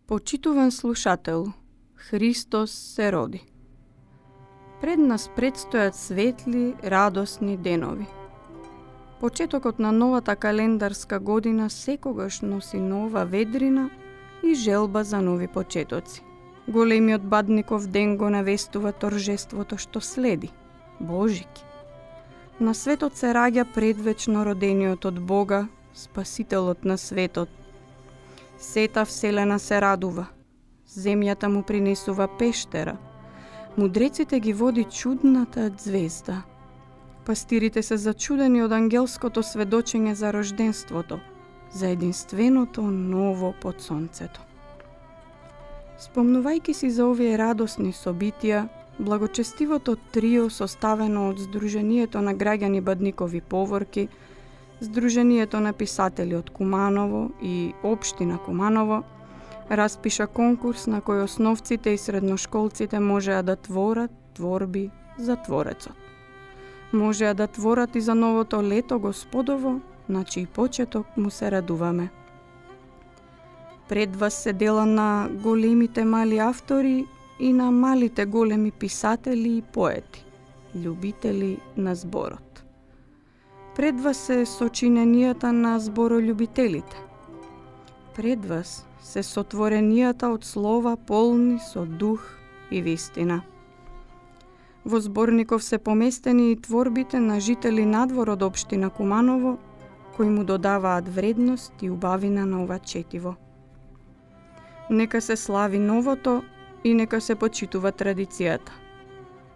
Почитуван слушател, Христос се роди. Пред нас предстојат светли, радосни денови. Почетокот на новата календарска година секогаш носи нова ведрина и желба за нови почетоци. Големиот Бадников ден го навестува торжеството што следи – Божики. На светот се раѓа предвечно родениот од Бога, Спасителот на светот. Сета вселена се радува, земјата му принесува пештера, мудреците ги води чудната звезда. Пастирите се зачудени од ангелското сведочење за рожденството, за единственото ново под сонцето. Спомнувајќи си за овие радосни собитија, благочестивото трио составено од Сдруженијето на граѓани Бадникови поворки, Сдруженијето на писатели од Куманово и Општина Куманово распиша конкурс на кој основците и средношколците можеа да творат творби за Творецот. Можеа да творат и за новото лето Господово, на чиј почеток му се радуваме. Пред вас се дела на големите мали автори и на малите големи писатели и поети, љубители на зборот. Пред вас се сочиненијата на зборолюбителите. Пред вас се сотворенијата од слова полни со дух и вистина. Во зборников се поместени и творбите на жители надвор од Општина Куманово, кои му додаваат вредност и убавина на ова четиво. Нека се слави новото и нека се почитува традицијата.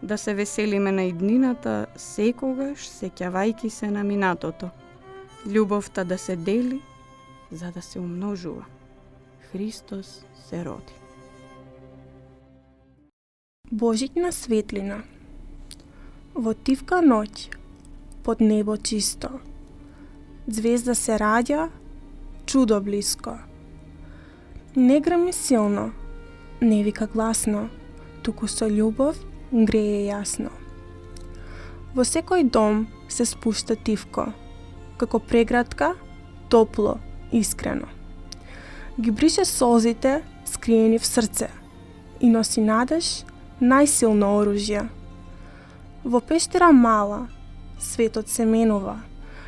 Да се веселиме на иднината, секогаш сеќавајќи се на минатото. Љубовта да се дели, за да се умножува. Христос се роди. Божитна светлина. Во тивка ноќ, под небо чисто, звезда се раѓа, чудо блиско. Не грми силно, не вика гласно, туку со љубов грее јасно. Во секој дом се спушта тивко, како прегратка, топло, искрено. Ги брише солзите скриени в срце и носи надеж најсилно оружје. Во пештера мала светот се менува,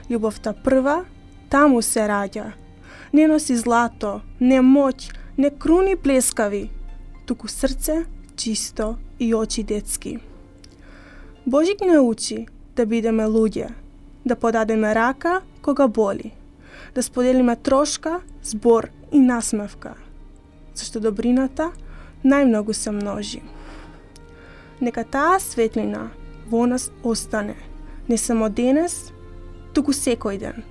љубовта прва таму се раѓа. Не носи злато, не моќ, не круни блескави, туку срце чисто и очи детски. Божик не учи да бидеме луѓе, да подадеме рака кога боли, да споделиме трошка, збор и насмевка, зашто добрината најмногу се множи. Нека таа светлина во нас остане, не само денес, туку секој ден.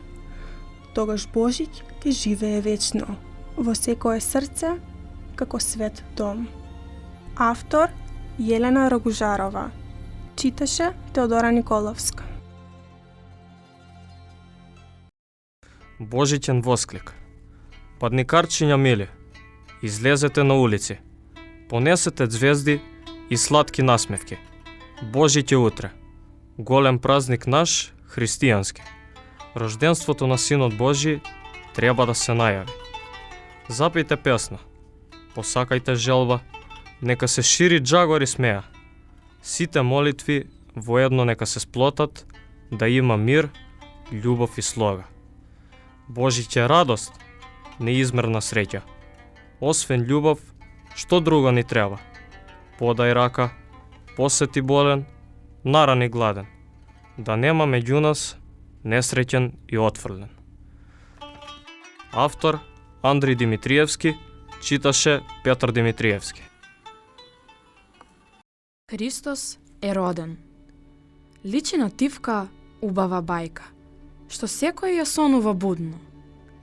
Тогаш Божик ќе живее вечно во секое срце како свет дом. Автор Јелена Рогужарова. Читаше Теодора Николовска. Божиќен восклик. Падникарчиња мили, излезете на улици, понесете звезди и сладки насмевки. Божиќе утре, голем празник наш, христијански. Рожденството на Синот Божи треба да се најави. Запејте песна, посакајте желба, нека се шири джагор и смеа. Сите молитви воедно нека се сплотат, да има мир, љубов и слога. Божиќе радост, неизмерна среќа. Освен љубов, што друго ни треба? Подај рака, посети болен, нарани гладен. Да нема меѓу нас несреќен и отфрлен. Автор Андри Димитриевски, читаше Петар Димитриевски. Христос е роден. Личи на тивка убава бајка, што секој ја сонува будно,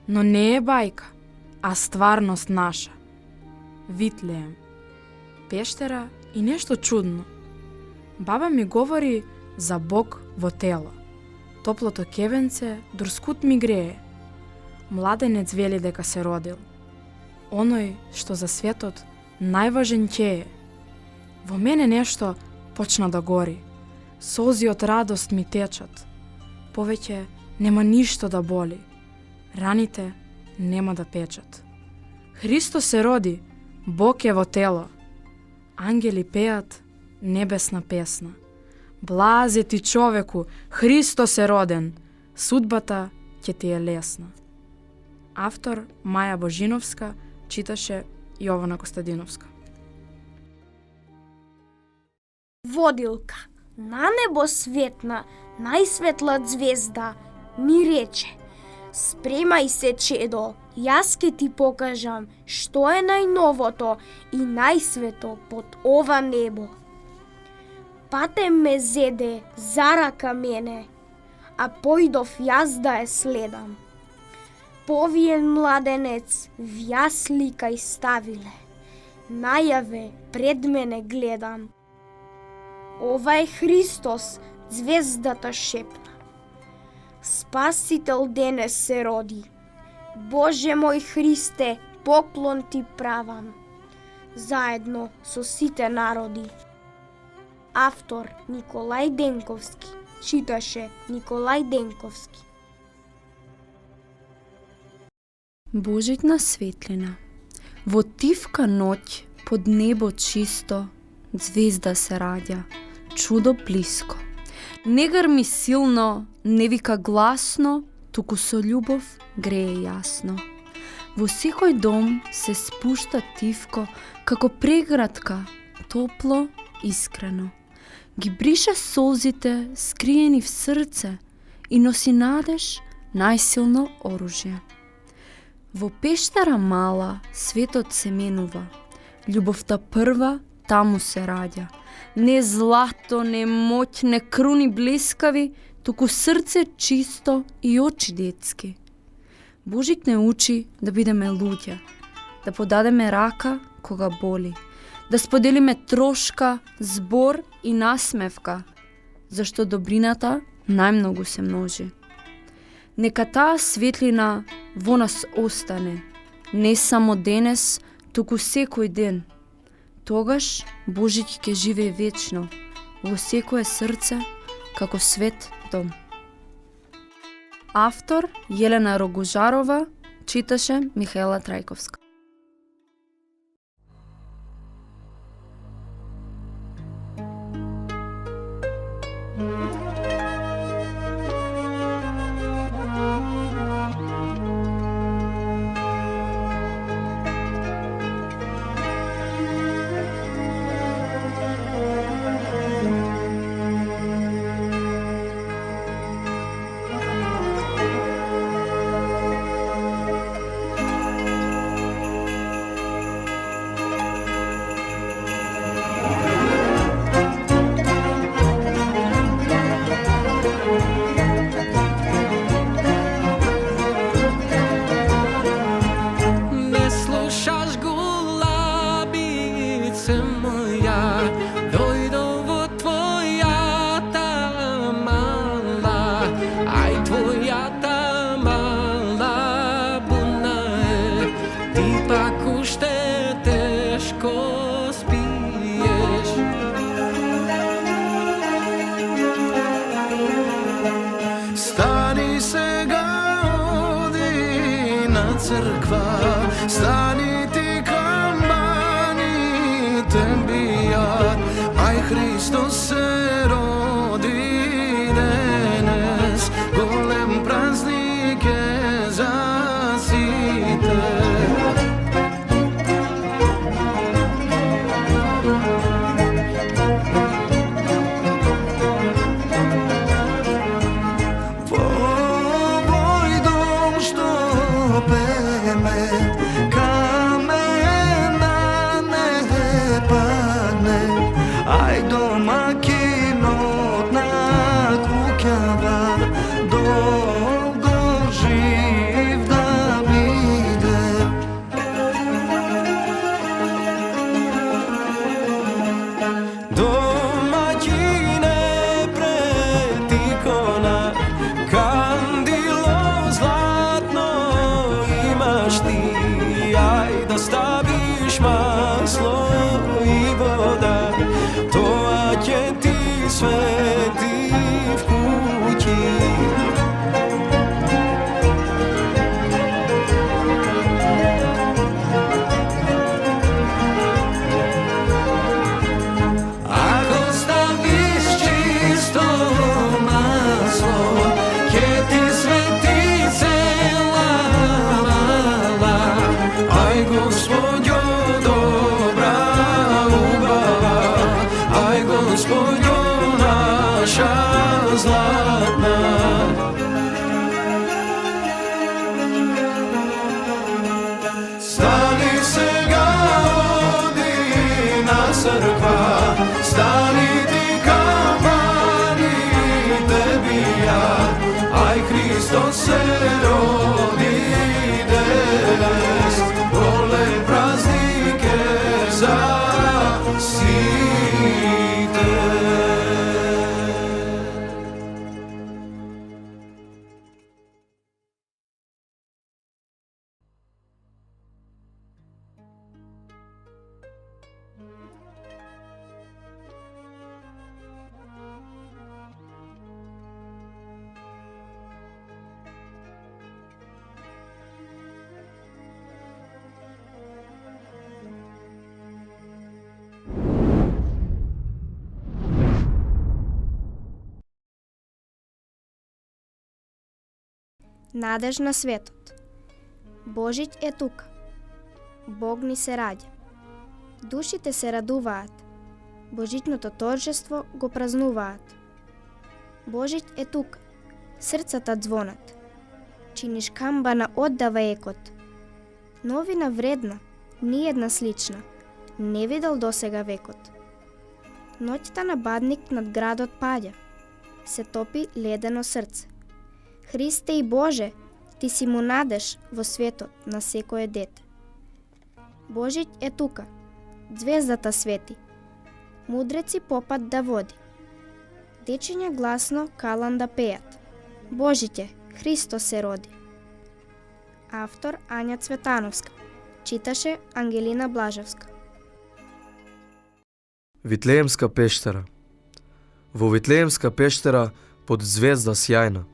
но не е бајка, а стварност наша. Витлеем, пештера и нешто чудно. Баба ми говори за Бог во тело. Топлото кевенце друскут ми грее. Младенец вели дека се родил. Оној што за светот најважен ќе е. Во мене нешто почна да гори. Солзи од радост ми течат. Повеќе нема ништо да боли. Раните нема да печат. Христос се роди, Бог е во тело. Ангели пеат небесна песна. Блазе ти човеку, Христос е роден, судбата ќе ти е лесна. Автор Маја Божиновска, читаше Јована Костадиновска. Водилка, на небо светна, најсветла звезда, ми рече: спремај се, чедо, јас ке ти покажам што е најновото и најсвето под ова небо. Патем ме зеде за рака мене, а појдов јас да ја следам. Повиен младенец в јасли кај ставиле, најаве пред мене гледам. Ова е Христос, звездата шепна. Спасител денес се роди. Боже мој Христе, поклон ти правам, заедно со сите народи. Автор Николај Денковски, читаше Николај Денковски. Божитна светлина. Во тивка ноќ, под небо чисто, звезда се раѓа, чудо блиско. Не грми силно, не вика гласно, туку со љубов грее јасно. Во секој дом се спушта тивко, како прегратка, топло, искрено. Ги брише солзите, скриени в срце, и носи надеж, најсилно оружје. Во пештера мала светот се менува, љубовта прва таму се раѓа. Не злато, не моќ, не круни блескави, туку срце чисто и очи детски. Божик не учи да бидеме луѓе, да подадеме рака кога боли, да споделиме трошка, збор и насмевка, зашто добрината најмногу се множи. Нека таа светлина во нас остане, не само денес, туку секој ден. Тогаш Божик ќе живее вечно во секое срце како свет дом. Автор Јелена Рогожарова, читаше Михаела Трајковска. Stani ti kambanite bijat, aj Hristos se rodi danes, golem praznik je za site. Ai, doma que Надеж на светот. Божич е тука. Бог ни се раѓа. Душите се радуваат. Божичното торжество го празнуваат. Божич е тука. Срцата звонат. Чиниш камбана оддава екот. Новина вредна, ниедна слична. Не видел досега векот. Ноќта на бадник над градот паѓа. Се топи ледено срце. Христе и Боже, ти си му надеж во светот на секое дете. Божич е тука. Звездата свети. Мудреци попат да води. Дечиња гласно калан да пеат. Божиќе, Христос се роди. Автор Ања Цветановска. Читаше Ангелина Блажевска. Витлеемска пештера. Во Витлеемска пештера под звезда сјајна,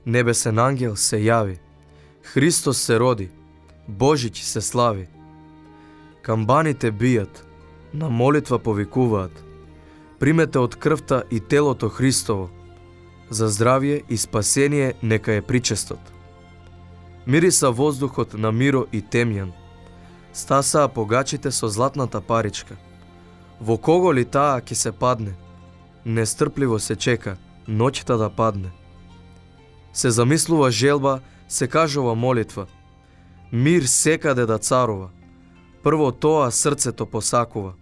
небесен ангел се јави. Христос се роди, Божич се слави. Камбаните бијат, на молитва повикуваат. Примете од крвта и телото Христово, за здравје и спасение нека е причестот. Мириса воздухот на миро и темјан, стасаа погачите со златната паричка. Во кого ли таа ќе се падне? Нестрпливо се чека ноќта да падне. Се замислува желба, се кажува молитва. Мир секаде да царува. Прво тоа срцето посакува.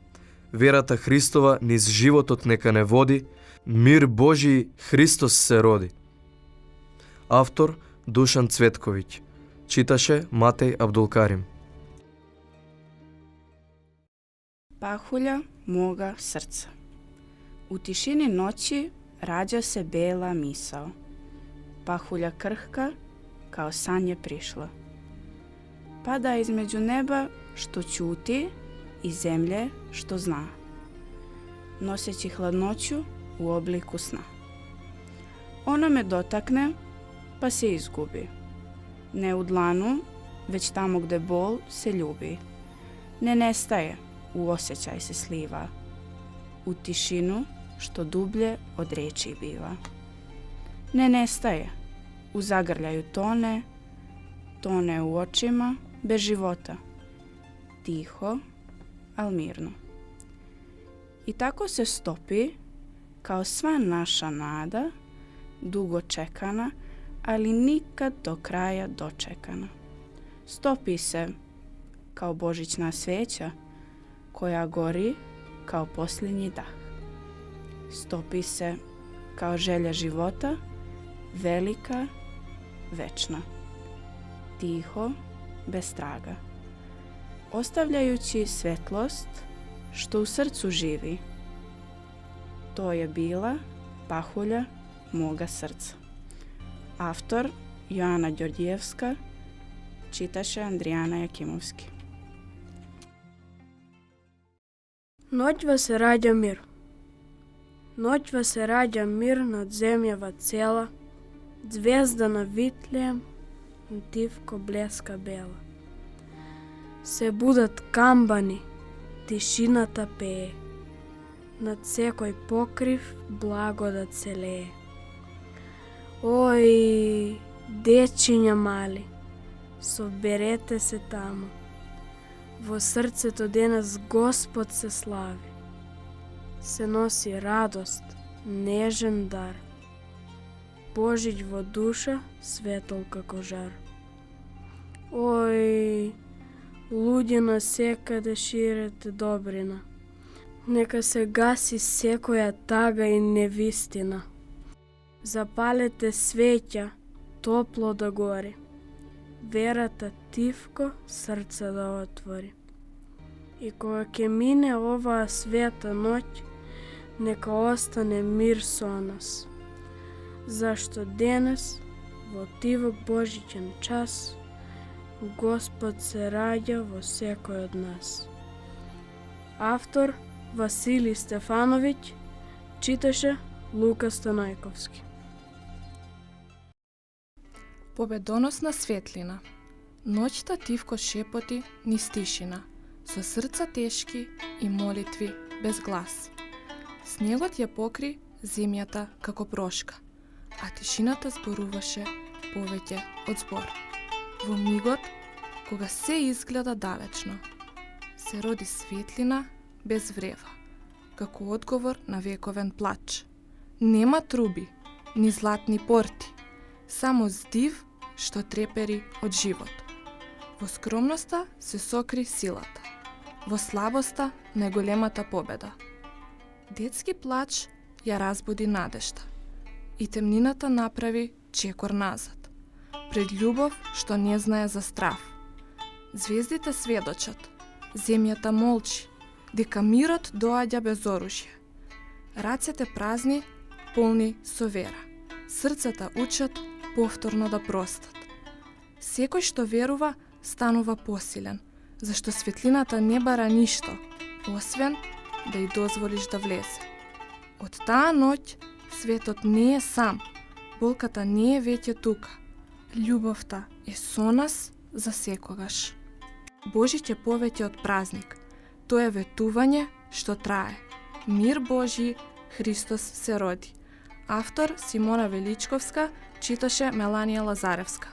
Верата Христова низ животот нека не води, мир Божи Христос се роди. Автор Душан Цветковиќ. Читаше Матеј Абдулкарим. Пахулја мога срца. У тишини ноќи раѓа се бела мисал. Пахулја крхка, као сање пришла. Пада измеѓу неба што ќути и земље што зна, носеći хладноću u obliku sna. Ona me dotakne, pa se izgubi. Ne u dlanu, već tamo gde bol se ljubi. Ne nestaje, u osjećaj se sliva. U tišinu, što dublje od reči biva. Ne nestaje, u zagrljaju tone, tone u očima, bez života. Tiho, al mirno. I tako se stopi, kao sva naša nada, dugo čekana, ali nikad do kraja dočekana. Stopi se kao božićna sveća, koja gori kao posljednji dah. Stopi se kao želja života, velika, večna. Tiho, bez traga. Ostavljajući svetlost što u srcu živi. To je bila pahulja moga srca. Autor Joana Đorđijevska, čitaše Andrijana Jakimovski. Ноќва се раѓа мир. Ноќва се раѓа мир над земјава цела, звезда на Витлеем, дивко блеска бела. Се будат камбани, тишината пее, над секој покрив благодат се лее. Ој, дечиња мали, соберете се тамо. Во срцето денес Господ се слави. Се носи радост, нежен дар. Божич во душа, светол како жар. Ој, луѓе на секаде ширете добрина. Нека се гаси секоја тага и невистина. Запалете свеќа, топло да гори. Верата тивко срце да отвори. И кога ќе мине оваа света ноќ, нека остане мир со нас. Зашто денес, во тивок Божичен час, Господ се раѓа во секој од нас. Автор Василий Стефановиќ, читаше Лука Станојковски. Победоносна светлина. Ноќта тивко шепоти низ тишина, со срца тешки и молитви без глас. Снегот ја покри земјата како прошка, а тишината зборуваше повеќе од збор. Во мигот, кога се изгледа далечно, се роди светлина без врева, како одговор на вековен плач. Нема труби, ни златни порти, само здив што трепери од живот. Во скромноста се сокри силата, во слабоста најголемата победа. Детски плач ја разбуди надежта и темнината направи чекор назад, пред љубов што не знае за страв. Звездите сведочат, земјата молчи, дека мирот доаѓа без оружје. Рацете празни, полни со вера. Срцата учат повторно да простат. Секој што верува станува посилен, зашто светлината не бара ништо, освен да ја дозволиш да влезе. Од таа ноќ светот не е сам, болката не е веќе тука. Љубовта е со нас за секогаш. Божич е повеќе од празник. Тоа е ветување што трае. Мир Божи, Христос се роди. Автор Симона Величковска, читаше Меланија Лазаревска.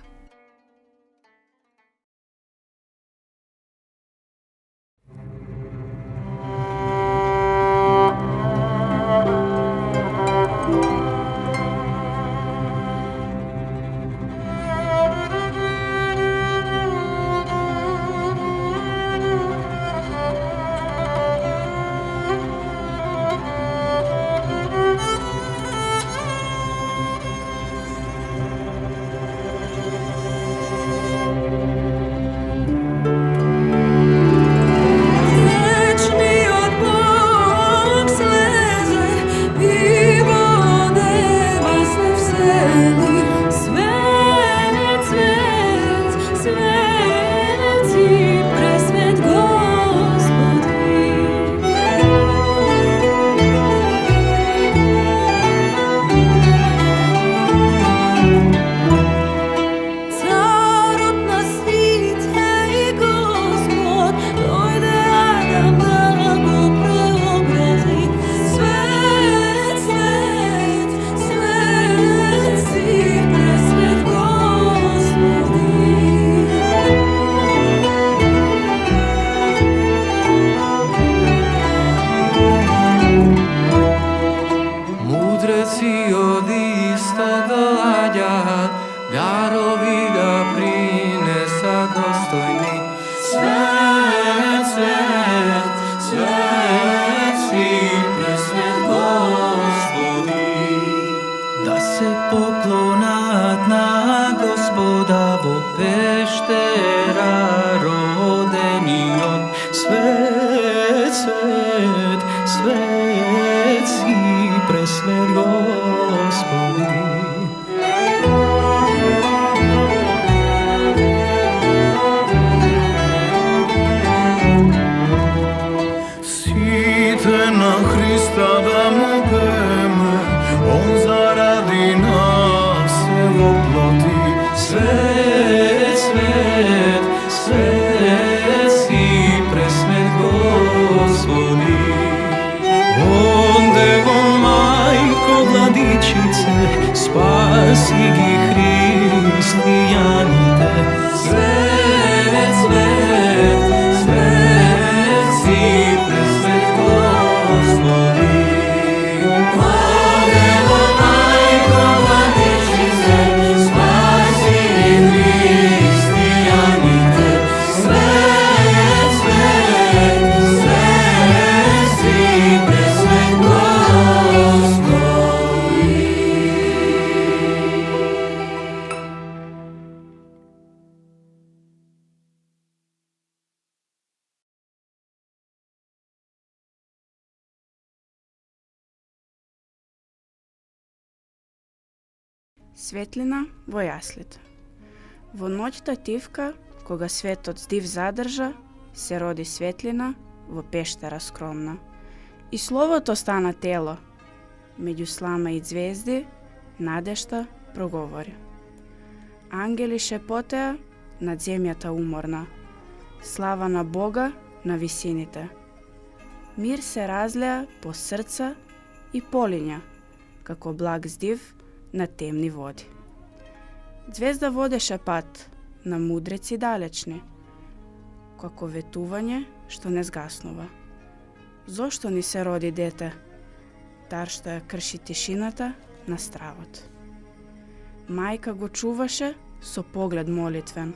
Светлина во јаслите. Во ноќта тивка, кога светот здив задржа, се роди светлина во пештера скромна. И словото стана тело, меѓу слама и звезди, надежта проговори. Ангели шепотеа над земјата уморна, слава на Бога на висините. Мир се разлеа по срца и полиња, како благ здив на темни води. Звезда водеше пат на мудреци далечни, како ветување што не згаснува. Зошто ни се роди дете? Тар што ја крши тишината на стравот. Мајка го чуваше со поглед молитвен.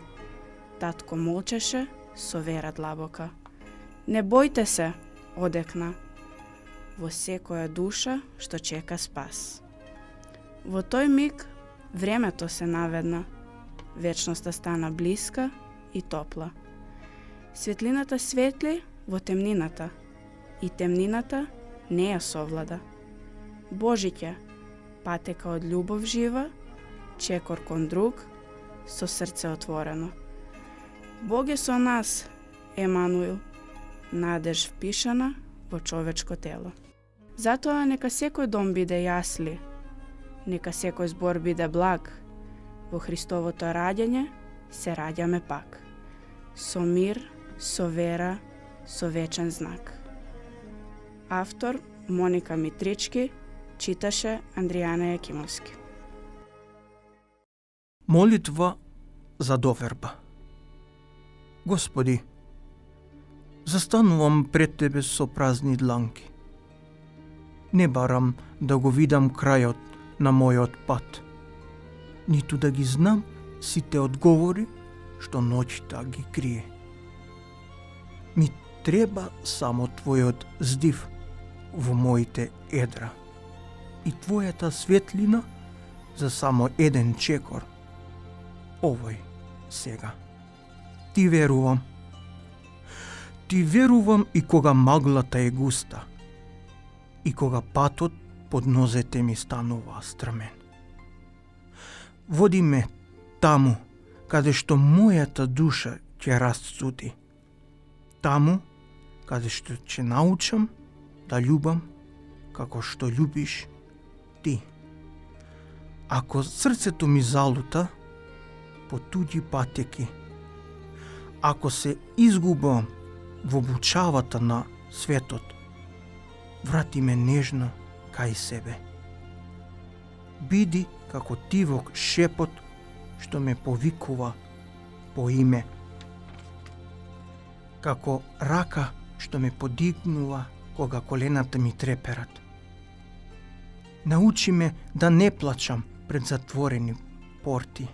Татко молчеше со вера длабока. Не бојте се, одекна, во секоја душа што чека спас. Во тој миг времето се наведна, вечноста стана блиска и топла. Светлината светли во темнината и темнината не ја совлада. Божиќе, патека од љубов жива, чекор кон друг, со срце отворено. Бог е со нас, Емануил, надеж впишана во човечко тело. Затоа нека секој дом биде јасли, нека секој збор биде благ. Во Христовото раѓање се раѓаме пак. Со мир, со вера, со вечен знак. Автор Моника Митрички, читаше Андријана Јакимовски. Молитва за доверба. Господи, застанувам пред Тебе со празни дланки. Не барам да го видам крајот на мојот пат, ниту да ги знам сите одговори што ноќта ги крие. Ми треба само Твојот здив во моите едра и Твојата светлина за само еден чекор. Овој сега. Ти верувам. Ти верувам и кога маглата е густа, и кога патот под нозете ми станува стрмен. Води ме таму, каде што мојата душа ќе расцуди. Таму, каде што ќе научам да љубам како што љубиш Ти. Ако срцето ми залута по туѓи патеки, ако се изгубам во бучавата на светот, врати ме нежно кај себе. Биди како тивок шепот што ме повикува по име, како рака што ме подигнува кога колената ми треперат. Научи ме да не плачам пред затворени порти,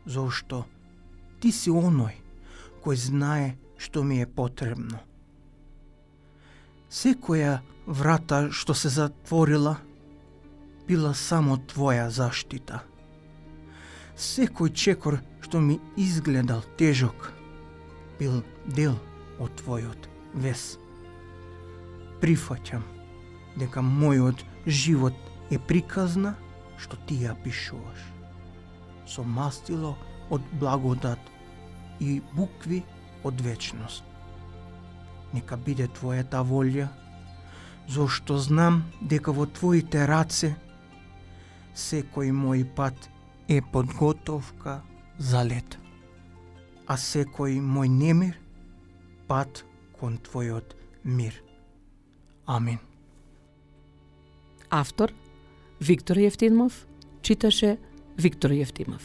зошто Ти си оној кој знае што ми е потребно. Секоја врата што се затворила била само Твоја заштита. Секој чекор што ми изгледал тежок бил дел од Твојот вес. Прифаќам дека мојот живот е приказна што Ти ја пишуваш, со мастило од благодат и букви од вечност. Нека биде Твојата волја, зошто знам дека во Твоите раце секој мој пат е подготовка за лет, а секој мој немир пат кон Твојот мир. Амин. Автор Виктор Јефтимов, читаше Виктор Јефтимов.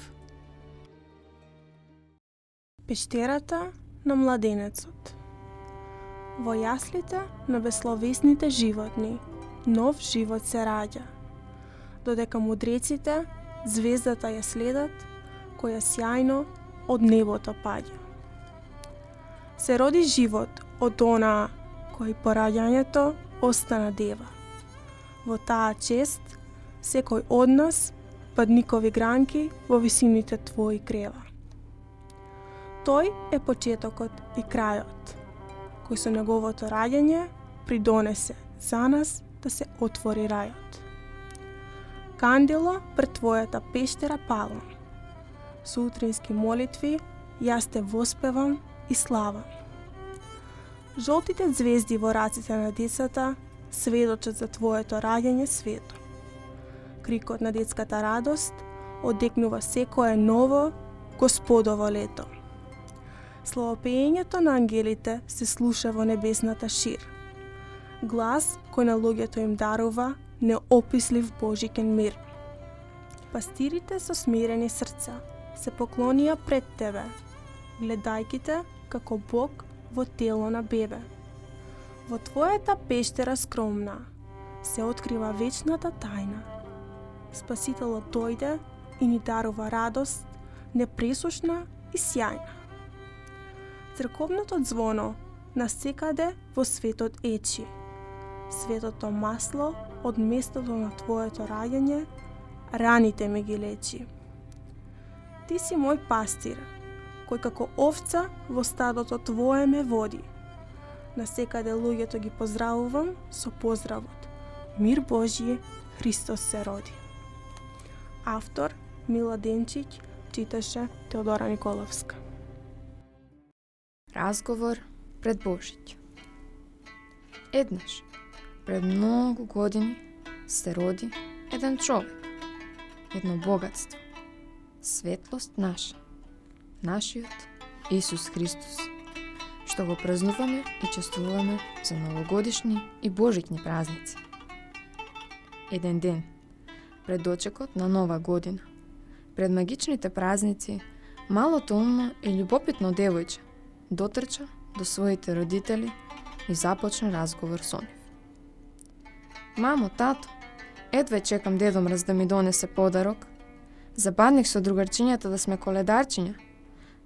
Пештерата на младенецот. Во јаслите на бесловесните животни нов живот се раѓа, додека мудреците звездата ја следат, која сјајно од небото паѓа. Се роди живот од онаа кој по раѓањето остана дева. Во таа чест секој од нас падникови гранки во висините Твои крева. Тој е почетокот и крајот, кој со неговото раѓање придонесе за нас да се отвори рајот. Кандело пред Твојата пештера палам. Со утрински молитви јас Те воспевам и славам. Жолтите звезди во раците на децата сведочат за Твоето раѓање свето. Крикот на детската радост одекнува секое ново Господово лето. Славопеењето на ангелите се слуша во небесната шир. Глас кој на луѓето им дарува неопислив божикен мир. Пастирите со смирени срца се поклонија пред тебе, гледајки те како Бог во тело на бебе. Во твојата пештера скромна се открива вечната тајна. Спасителот дојде и ни дарува радост, непресушна и сјајна. Црковното звоно насекаде во светот ечи. Светото масло од местото на твоето раѓање, раните ме ги лечи. Ти си мој пастир, кој како овца во стадото твое ме води. Насекаде луѓето ги поздравувам со поздравот: Мир Божје, Христос се роди. Автор Мила Денчиќ, читаше Теодора Николовска. Разговор пред Божиќ. Еднаш, пред многу години, се роди еден човек, едно богатство, светлост наша, нашиот Исус Христос, што го празнуваме и чествуваме за новогодишни и божитни празници. Еден ден, пред дочекот на нова година, пред магичните празници, малото умно и љубопитно девојче дотрча до своите родители и започна разговор со нив. Мамо, тато, едвај чекам дедо Мрз да ми донесе подарок. Забадних со другарчињата да сме коледарчиња.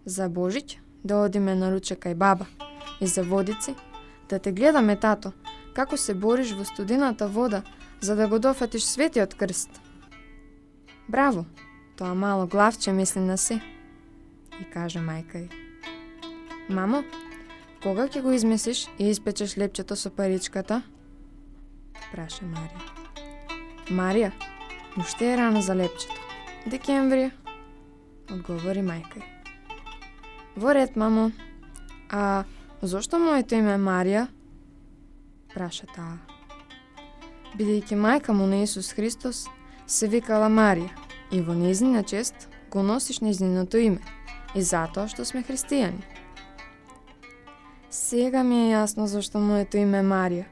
За Божиќ да одиме на ручек кај баба и за водици да те гледаме, тато, како се бориш во студената вода за да го дофатиш светиот крст. Браво, тоа мало главче мисли на се, и каже мајка ѝ. Мамо, кога ќе го измислиш и испечеш лепчето со паричката? Праша Марија. Марија, уште е рано за лепчето. Декември, одговори мајка ѝ. Во ред, мамо. А зошто моето име е Марија? Праша таа. Бидејќи мајка му на Исус Христос се викала Марија и во нејзина чест го носиш нејзиното име и затоа што сме христијани. Сега ми е јасно зашто моето име е Марија.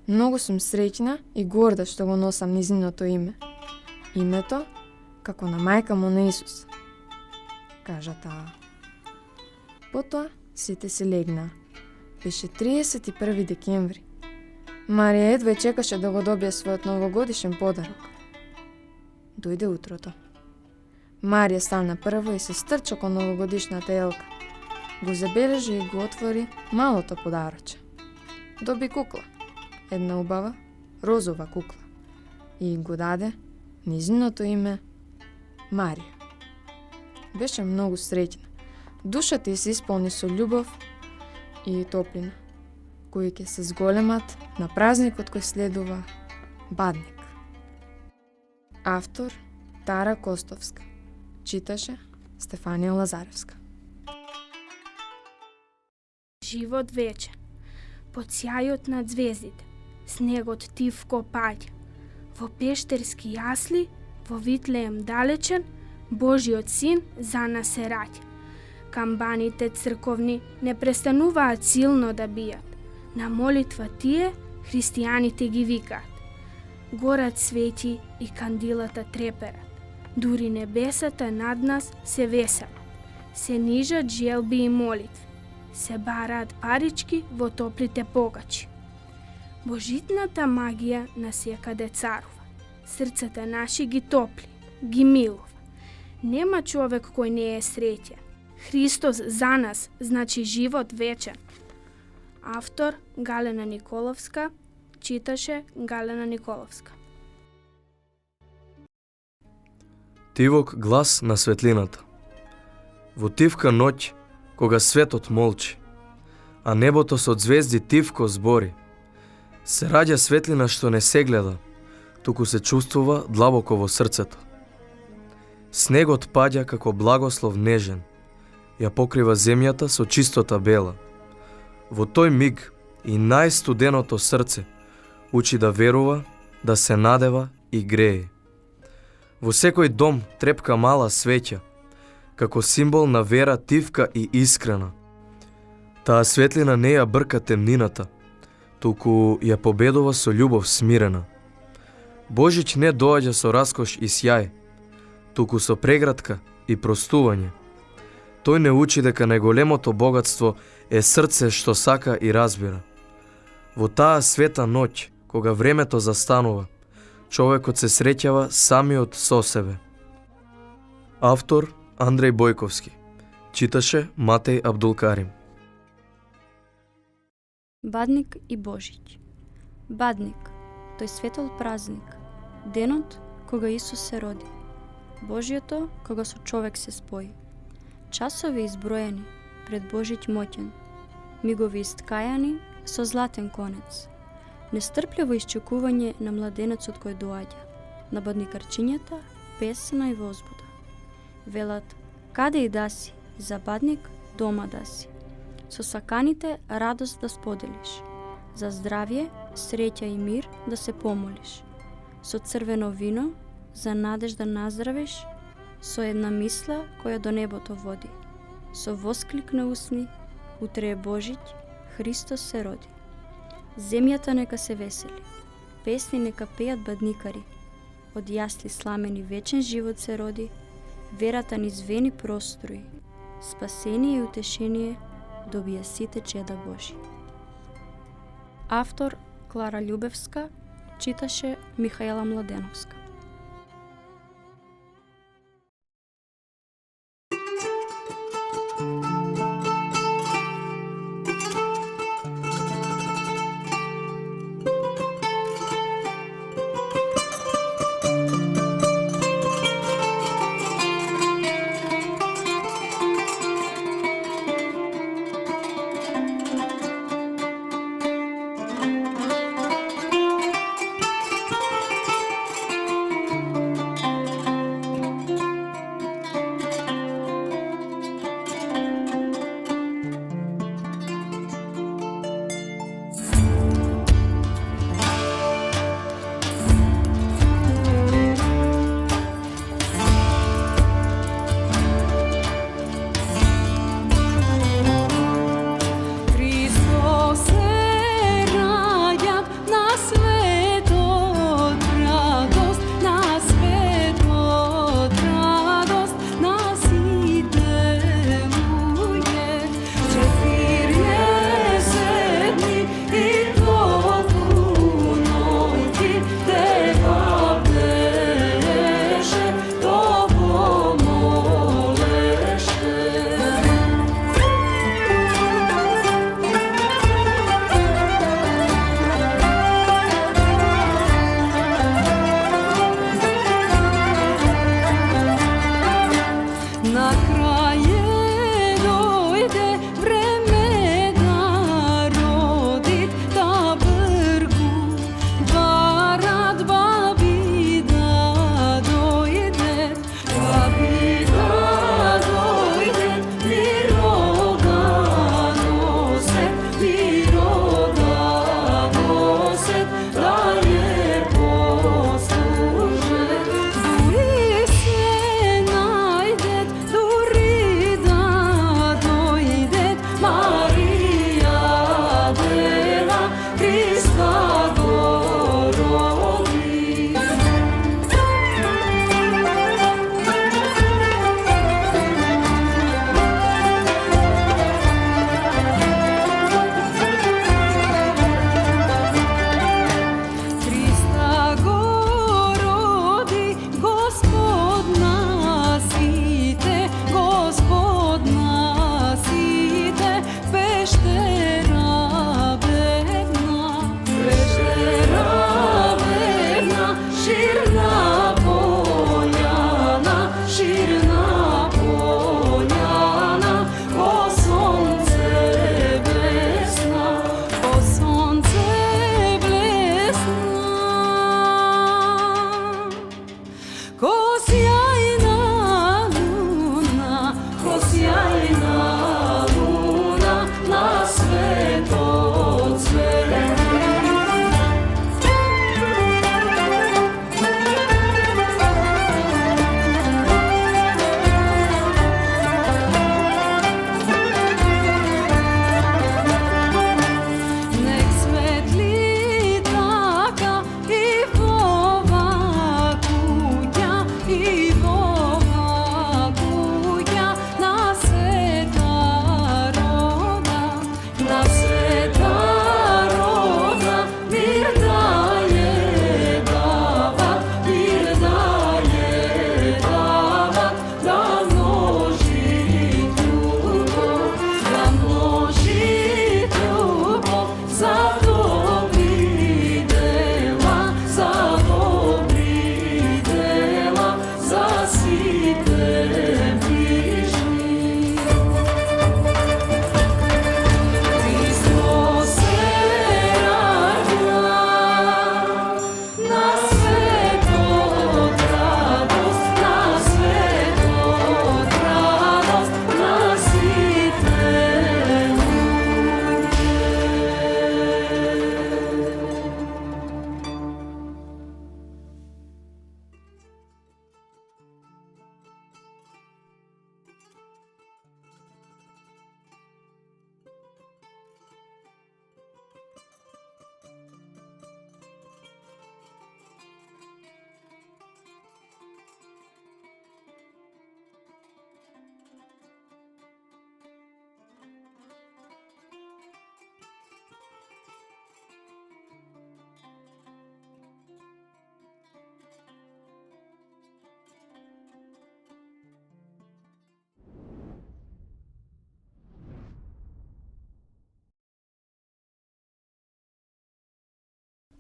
Многу сум среќна и горда што го носам нејзиното име. Името како на мајка му на Исус, кажа таа. Потоа сите си легнаа. Беше 31 декември. Марија едвај чекаше да го добие својот новогодишен подарок. Дојде утрото. Марија стана прво и се стрча кон новогодишната елка. Го забележи и го отвори малото подароче. Доби кукла, една убава, розова кукла, и го даде нејзиното име Марија. Беше многу среќна. Душата ѝ се исполни со љубов и топлина, кои ќе се зголемат на празникот кој следува, Бадник. Автор Тара Костовска. Читаше Стефанија Лазаревска. Живот вечен, под сјајот на звездите, снегот тивко паѓа. Во пештерски јасли, во Витлеем далечен, Божиот син за нас се раѓа. Камбаните црковни не престануваат силно да бијат. На молитва тие христијаните ги викаат. Горат свети и кандилата треперат. Дури небесата над нас се веселат. Се нижат желби и молитви. Се бараат парички во топлите погачи. Божитната магија насекаде царува. Срцата наши ги топли, ги милува. Нема човек кој не е среќен. Христос за нас значи живот вечен. Автор Галена Николовска. Читаше Галена Николовска. Тивок глас на светлината. Во тивка ноќ, кога светот молчи, а небото со звезди тивко збори, се раѓа светлина што не се гледа, туку се чувствува длабоко во срцето. Снегот паѓа како благослов нежен, ја покрива земјата со чистота бела. Во тој миг и најстуденото срце учи да верува, да се надева и грее. Во секој дом трепка мала свеќа, како символ на вера тивка и искрена. Таа светлина не ја брка темнината, туку ја победува со љубов смирена. Божиќ не доаѓа со раскош и сјај, туку со прегратка и простување. Тој не учи дека најголемото богатство е срце што сака и разбира. Во таа света ноќ, кога времето застанува, човекот се среќава самиот со себе. Автор Андреј Бојковски. Читаше Матеј Абдулкарим. Бадник и Божиќ. Бадник, тој светол празник, денот кога Исус се роди, Божиото кога со човек се спои. Часови изброени пред Божиќ моќен, мигови искајани со златен конец. Нестрпливо исчекување на младенецот кој доаѓа, на бадникарчињата песна и возбуда. Велат, каде и да си, за бадник дома да си. Со саканите радост да споделиш, за здравје, среќа и мир да се помолиш. Со црвено вино за надеж да наздравиш, со една мисла која до небото води. Со восклик на усни, утре е Божиќ, Христос се роди. Земјата нека се весели, песни нека пеат бадникари, од јасли сламени вечен живот се роди, верата ни звени прострои, спасение и утешение добија сите чеда Божи. Автор Клара Љубевска, читаше Михаела Младеновска.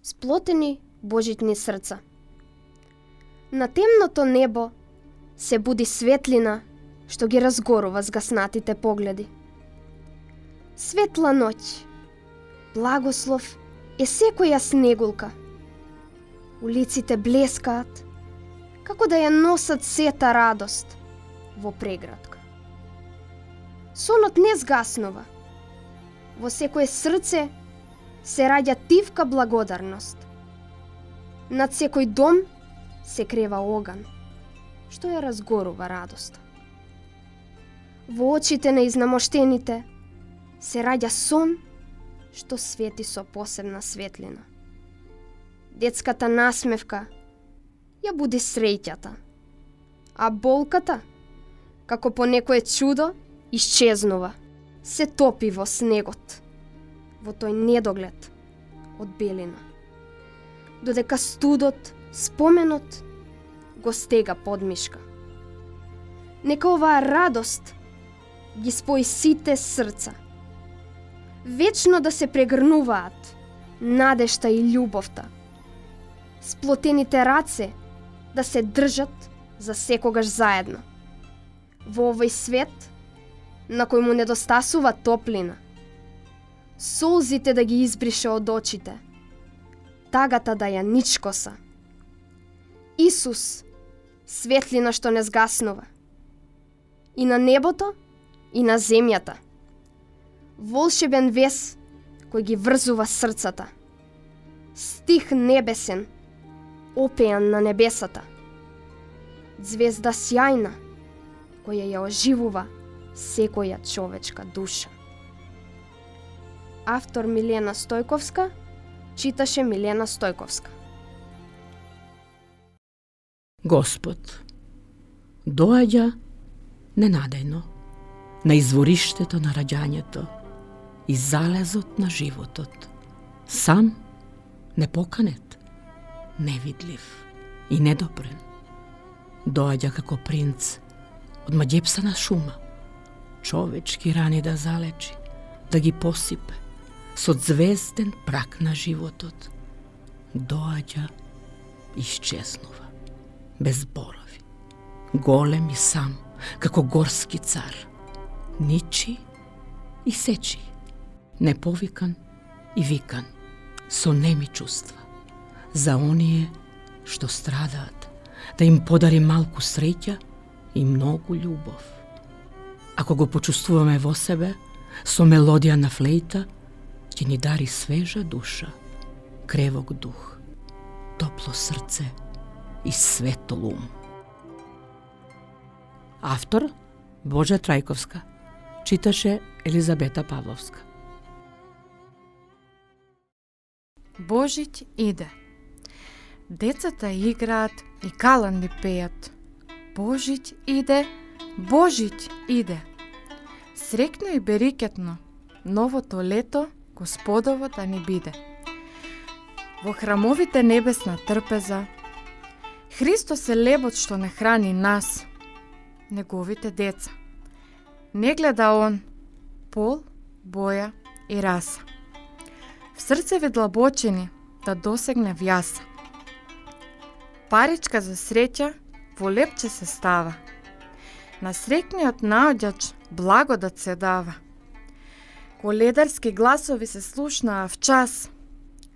Сплотени Божитни срца. На темното небо се буди светлина што ги разгорува згаснатите погледи. Светла ноќ, благослов е секоја снегулка. Улиците блескаат, како да ја носат сета радост во преградка. Сонот не згаснува. Во секое срце се раѓа тивка благодарност. Над секој дом се крева оган, што ја разгорува радоста. Во очите на изнамоштените се раѓа сон, што свети со посебна светлина. Детската насмевка ја буди среќата, а болката, како по некое чудо, исчезнува, се топи во снегот, во тој недоглед од белина. Додека студот, споменот, го стега подмишка. Нека оваа радост ги спои сите срца. Вечно да се прегрнуваат надежта и љубовта. Сплотените раце да се држат за секогаш заедно. Во овој свет, на кој му недостасува топлина, солзите да ги избрише од очите, тагата да ја ничкоса. Исус, светлина што не згаснува. И на небото, и на земјата. Волшебен вес кој ги врзува срцата. Стих небесен, опеан на небесата. Звезда сјајна, која ја оживува секоја човечка душа. Автор Милена Стојковска, читаше Милена Стојковска. Господ доаѓа ненадејно на извориштето на раѓањето и залезот на животот. Сам, непоканет, невидлив и недопрен. Доаѓа како принц од маѓепсана шума, човечки рани да залечи, да ги посипе со звезден прак на животот. Доаѓа, исчезнува, без борови, голем и сам, како горски цар, ничи и сечи, неповикан и викан, со неми чувства, за оние што страдаат, да им подари малку среќа и многу љубов. Ако го почувствуваме во себе, со мелодија на флејта, ќе ни дари свежа душа, кревок дух, топло срце и светол ум. Автор Божа Трајковска, читаше Елизабета Павловска. Божиќ иде. Децата играат и каланди пеат. Божиќ иде, Божиќ иде. Срекно и берикетно, новото лето Господово да ни биде. Во храмовите небесна трпеза, Христос е лебот што не храни нас, неговите деца. Не гледа он пол, боја и раса. срцеви длабочени да досегне вјаса. Паричка за среќа во лепче се става. На среќниот наоѓач благодат се дава. Коледарски гласови се слушнаа в час.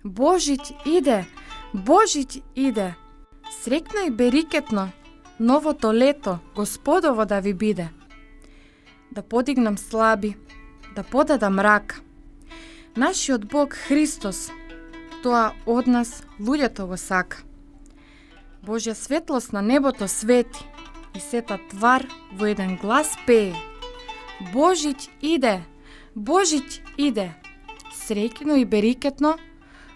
Божиќ иде, Божиќ иде. Среќно и берикетно новото лето Господово да ви биде. Да подигнам слаби, да подадам рака. Нашиот Бог Христос, тоа од нас луѓето го сака. Божја светлост на небото свети и сета твар во еден глас пее. Божиќ иде, Божиќ иде. Среќно и берикетно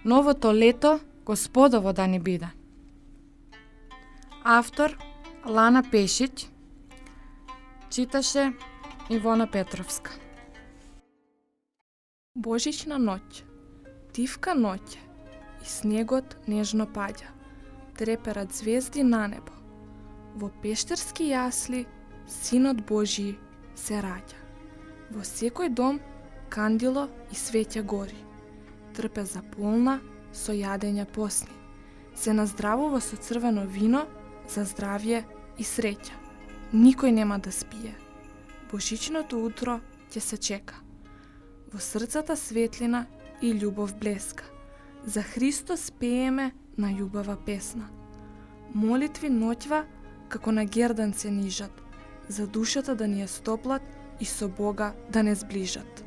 новото лето Господово да ни биде. Автор Лана Пешиќ, читаше Ивона Петровска. Божична ноќ, тивка ноќе и снегот нежно паѓа, треперат звезди на небо. Во пештерски јасли Синот Божји се раѓа. Во секој дом кандило и светја гори. Трпе заполна со јадење посни. Се наздравува со црвено вино за здравје и среќа. Никој нема да спие. Божичното утро ќе се чека. Во срцата светлина и љубов блеска. За Христос пееме на љубава песна. Молитви ноќва како на гердан се нижат, за душата да ни ја стоплат и со Бога да не сближат.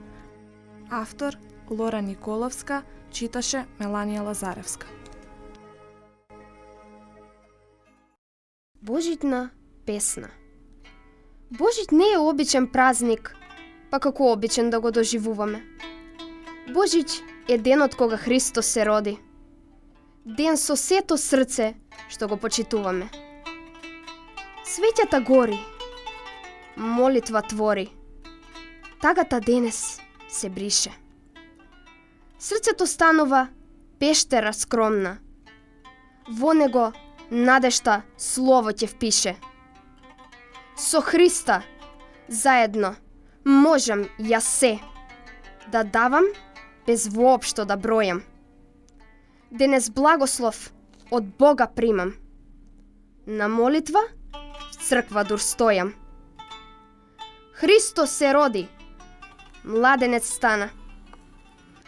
Автор Лора Николовска, читаше Меланија Лазаревска. Божитна песна. Божит не е обичен празник, па како обичен да го доживуваме. Божич е денот кога Христос се роди. Ден со сето срце што го почитуваме. Светјата гори, молитва твори, тагата денес се брише. Срцето станува пештера скромна, во него надежта слово ќе впише. Со Христа заедно можам јас се да давам без воопшто да бројам. Денес благослов од Бога примам. На молитва в црква дур стојам. Христос се роди, младенец стана.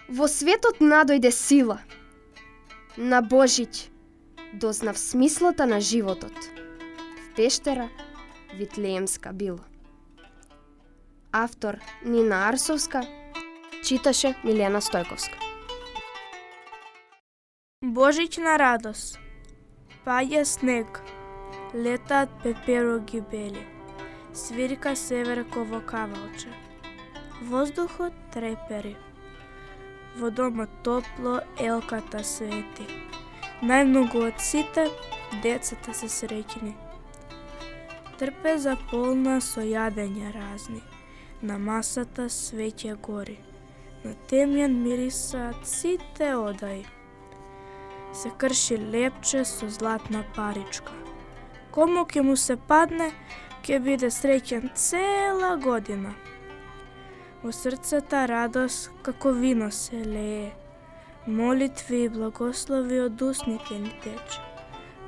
Во светот надојде сила. На Божиќ дознав смислата на животот. В пештера Витлеемска било. Автор Нина Арсовска, читаше Милена Стојковска. Божична радост. Паѓа снег, летаат пепероги бели, свирка северково кавалче. Воздухот трепери. Во домот топло елката свети. Најмногу од сите децата се среќни. Трпеза полна со јадење разни. На масата свеќе гори. На темјан мирисаат сите одаи. Се крши лепче со златна паричка. Кому ќе му се падне, ќе биде среќен цела година. Во срцата радост како вино се лее. Молитви и благослови од устните ни тече.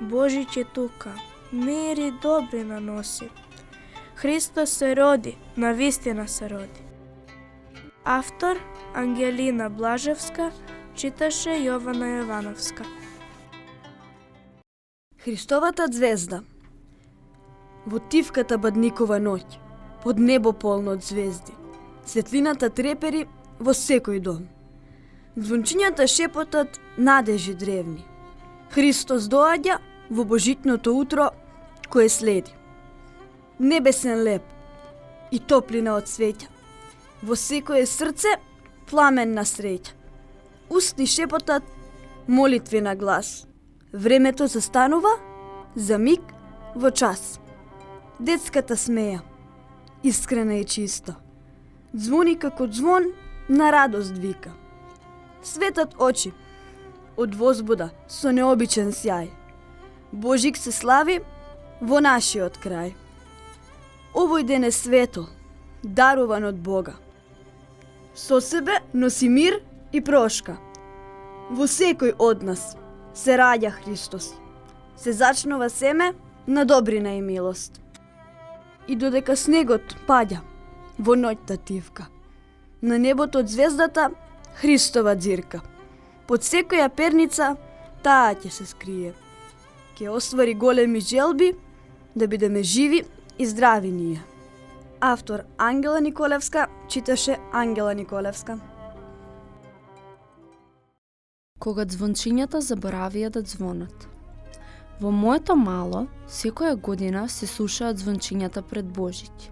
Божиќ е тука, мир и добрина носи. Христос се роди, навистина се роди. Автор Ангелина Блажевска, читаше Јована Јовановска. Христовата звезда. Во тивката бадникова ноќ, под небо полно од звезди, светлината трепери во секој дом. Звончињата шепотат надежи древни. Христос доаѓа во божитното утро кое следи. Небесен леп и топлина од светја. Во секое срце пламен на среќа. Устни шепотат молитви на глас. Времето застанува за миг во час. Детската смеја, искрена и чиста. Звони како звон на радост вика. Светат очи од возбуда со необичен сјај. Божик се слави во нашиот крај. Овој ден е светол, даруван од Бога. Со себе носи мир и прошка. Во секој од нас се раѓа Христос. Се зачнува семе на добрина и милост. И додека снегот паѓа во ноќта тивка, на небото од звездата Христова ѕирка. Под секоја перница таа ќе се скрие. Ќе оствари големи желби да бидеме живи и здрави ние. Автор Ангела Николевска, читаше Ангела Николевска. Кога звончињата заборавија да звонат. Во моето мало, секоја година се слушаат звончињата пред Божиќ,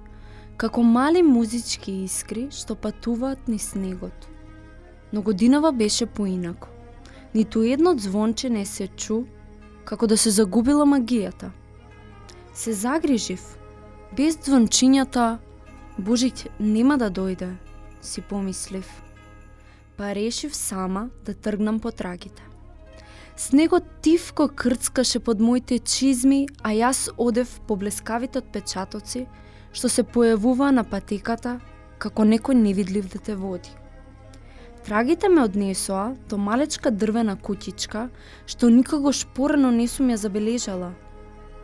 како мали музички искри што патуваат низ снегот. Но годинава беше поинако. Ниту едно звонче не се чу, како да се загубила магијата. Се загрижив. Без звончињата Божиќ нема да дојде, си помислив. Па решив сама да тргнам по трагите. Снегот тивко крцкаше под моите чизми, а јас одев по блескавите отпечатоци што се појавува на патеката како некој невидлив да те води. Трагите ме однесоа до малечка дрвена куќичка што никогаш порано не сум ја забележала.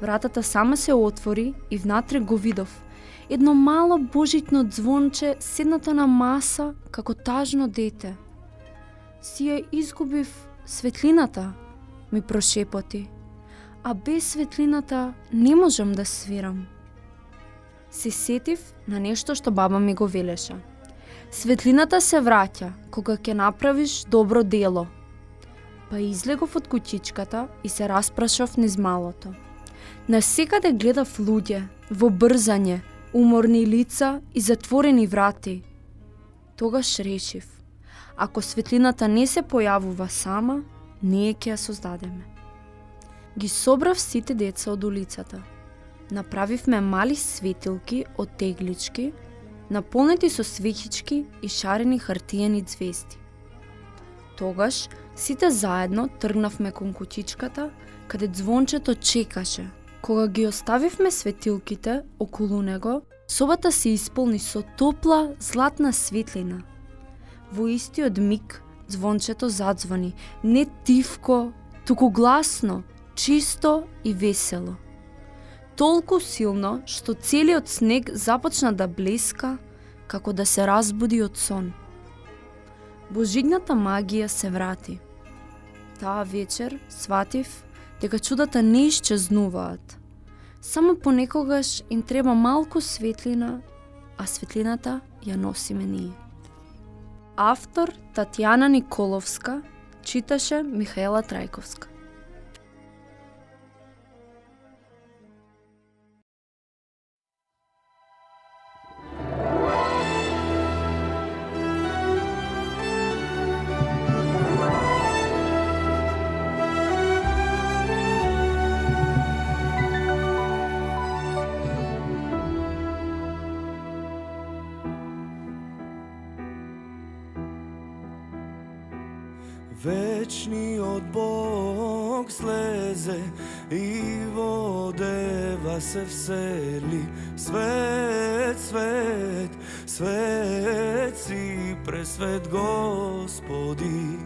Вратата сама се отвори и внатре го видов. Едно мало божитно звонче седнато на маса како тажно дете. Си ја изгубив светлината, ми прошепоти. А без светлината не можам да свирам. Се сетив на нешто што баба ми го велеше. Светлината се враќа кога ќе направиш добро дело. Па излегов од куќичката и се распрашав низ малото. Насекаде гледав луѓе, во брзање, уморни лица и затворени врати. Тогаш решив, ако светлината не се појавува сама, ние ќе ја создадеме. Ги собрав сите деца од улицата. Направивме мали светилки од теглички, наполнети со свеќички и шарени хартиени ѕвезди. Тогаш сите заедно тргнавме кон куќичката, каде звончето чекаше. Кога ги оставивме светилките околу него, собата се исполни со топла, златна светлина. Во истиот миг звончето задзвони, не тивко, туку гласно, чисто и весело. Толку силно, што целиот снег започна да блеска, како да се разбуди од сон. Божигната магија се врати. Таа вечер сватив дека чудата не исчезнуваат. Само понекогаш им треба малку светлина, а светлината ја носиме ние. Автор Татјана Николовска, читаше Михаела Трајковска. Вечниот Бог слезе и во дева се всели. Свет, свет, свет си пресвет Господи.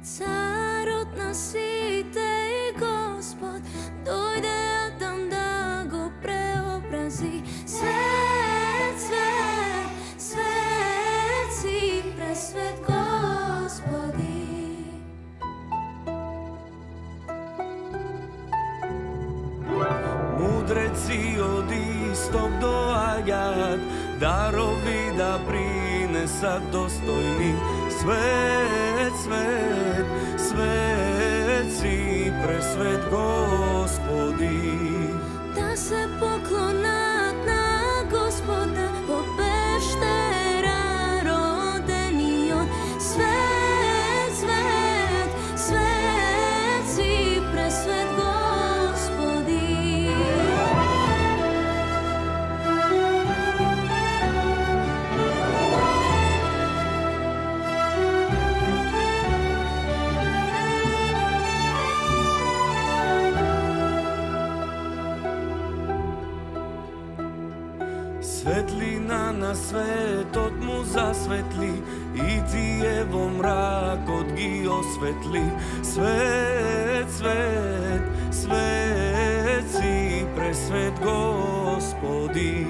Царот на сите и Господ дојде Адам да го преобрази. Свет, свет, свет си пресвет Господи. Мудреци од исток доаѓаат, дарови да принесат достојни. Свет, свет, свет си пресвет Господи. Да се поклонат на Господа во пештера родениот. Свет, свет, свет си пресвет Господи. Светлина на светот му засветли и тие во мракот ги осветли. Свет, свет, свет си пресвет Господи.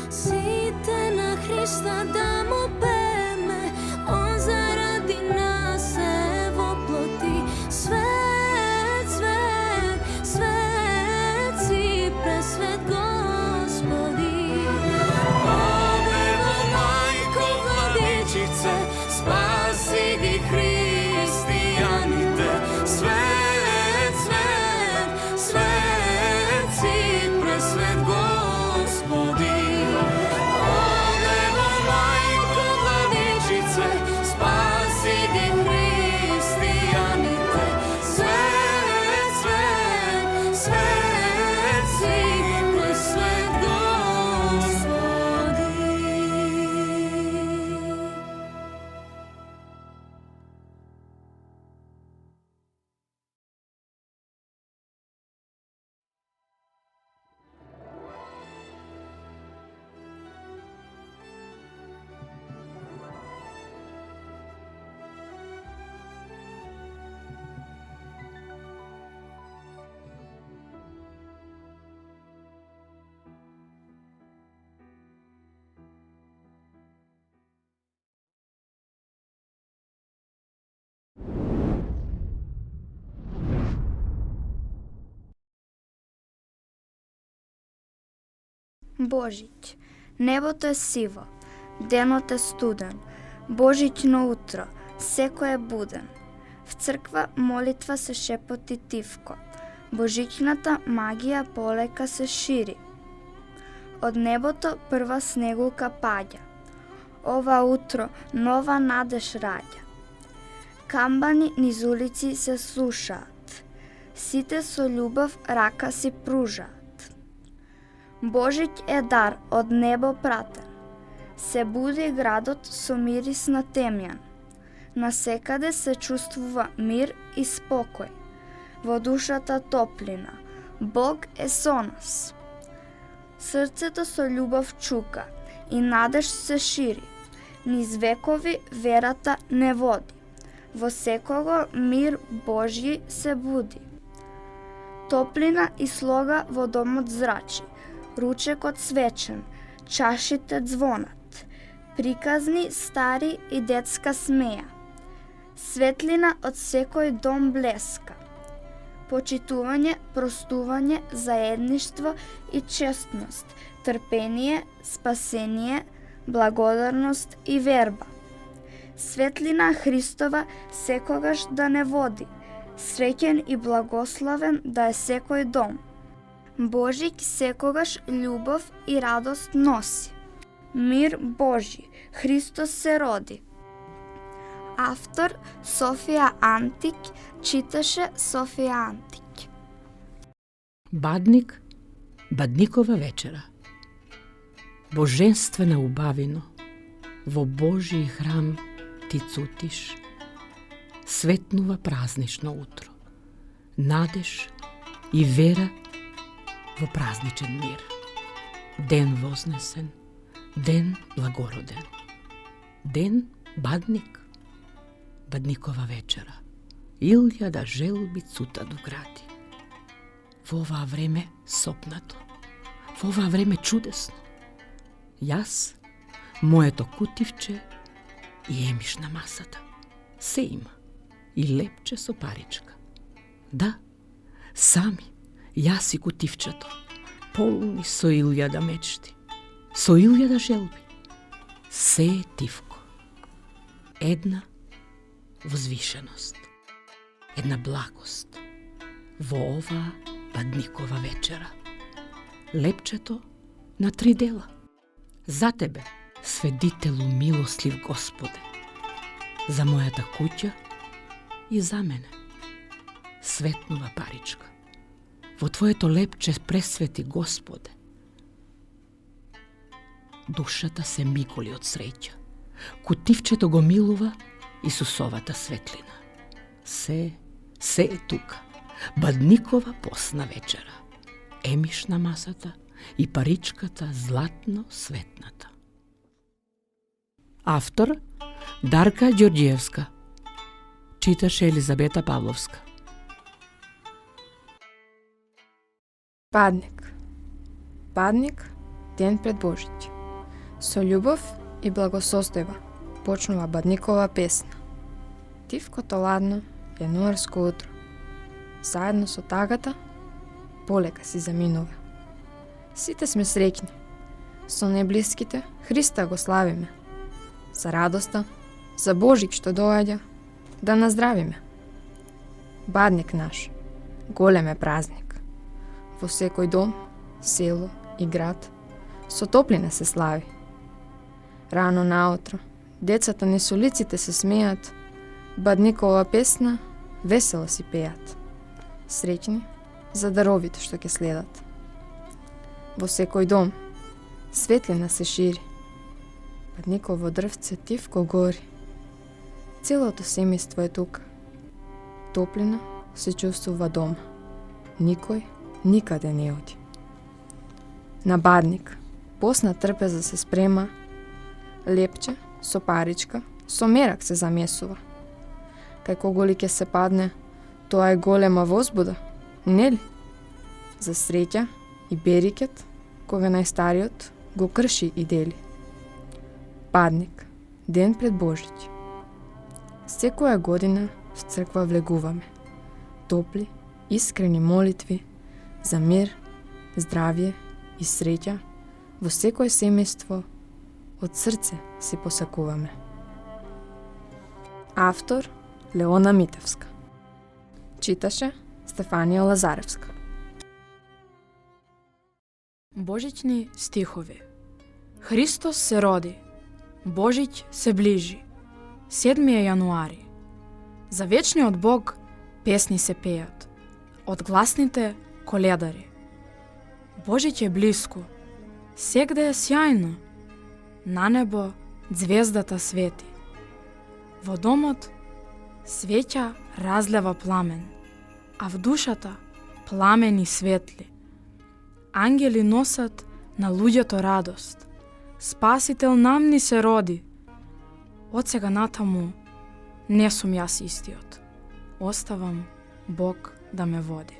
Сите на Христа да му пеме, он заради нас се воплоти. Свет, свет, свет си пресвет Господи. Обево мајко владичице, спаси ги христијаните. Свет, свет, свет си пресвет Господи. Обево мајко владичице, спаси ги христијаните. Свет, свет, свет си пресвет Господи. Божиќ, небото е сиво, денот е студен, Божиќно утро, секој е буден. В црква молитва се шепоти тивко, Божиќната магија полека се шири. Од небото прва снегулка паѓа, ова утро нова надеж раѓа. Камбани низ улици се слушаат, сите со љубов рака си пружаат. Божиќ е дар од небо пратен, се буди градот со мирис на темјан. Насекаде се чувствува мир и спокој, во душата топлина, Бог е со нас. Срцето со љубов чука и надеж се шири, низ векови верата не води, во секого мир Божји се буди. Топлина и слога во домот зрачи, ручекот свечен, чашите звонат, приказни, стари и детска смеја. Светлина од секој дом блеска. Почитување, простување, заедништво и честност, трпение, спасение, благодарност и верба. Светлина Христова секогаш да не води, среќен и благословен да е секој дом. Божиќ секогаш љубов и радост носи. Мир Божи, Христос се роди. Автор Софија Антик, читаше Софија Антик. Бадник, Бадникова вечера. Божествена убавино, во Божји храм ти цутиш. Светнува празнично утро, надеж и вера во празничен мир. Ден вознесен, ден благороден. Ден Бадник, Бадникова вечера. Илјада желби цута до гради. Во оваа време сопнато, во оваа време чудесно. Јас, моето кутивче и емиш на масата. Се има. И лепче со паричка. Да, сами, јас и кутивчето, полни со илјада мечти, со илјада желби. Се е тивко. Една возвишеност, една благост во оваа Бадникова вечера. Лепчето на 3 дела. За тебе, сведителу милослив Господе, за мојата куќа и за мене. Светнува паричка. Во твоето лепче пресвети Господе. Душата се миголи од среќа. Кутивчето го милува Исусовата светлина. Се е тука. Бадникова посна вечера. Емиш на масата и паричката златно светната. Автор Дарка Ѓорѓиевска. Читаше Елизабета Павловска. Падник. Падник, ден пред Божиќ. Со љубов и благосостојба почнува Бадникова песна. Тивкото ладно јануарско утро. Заедно со тагата, полека си заминува. Сите сме среќни. Со неблиските Христа го славиме. За радоста, за Божик што доаѓа, да наздравиме. Бадник наш, голем е празник. Во секој дом, село и град, со топлина се слави. Рано наутро, децата низ улиците се смеат, Бадникова песна весело си пеат. Среќни за даровите што ќе следат. Во секој дом, светлина се шири. Бадниково дрвце тивко гори. Целото семејство е тука. Топлина се чувствува дома. Никој никаде не оди. На Бадник посна трпеза се спрема, лепче со паричка, со мерак се замесува. Кај кого ли ќе се падне, тоа е голема возбуда, нели? За среќа и берикет, кога најстариот го крши и дели. Падник, ден пред Божиќ. Секоја година в црква влегуваме. Топли, искрени молитви за мир, здравје и среќа во секое семејство од срце си посакуваме. Автор Леона Митевска. Читаше Стефанија Лазаревска. Божични стихови. Христос се роди, Божиќ се ближи. 7 јануари. За вечниот Бог песни се пеат, од гласните коледари. Божиќ е блиску, сегде е сјајно, на небо ѕвездата свети. Во домот свеќа разлева пламен, а в душата пламени светли. Ангели носат на луѓето радост. Спасител нам ни се роди. Од сега натаму не сум јас истиот. Оставам Бог да ме води.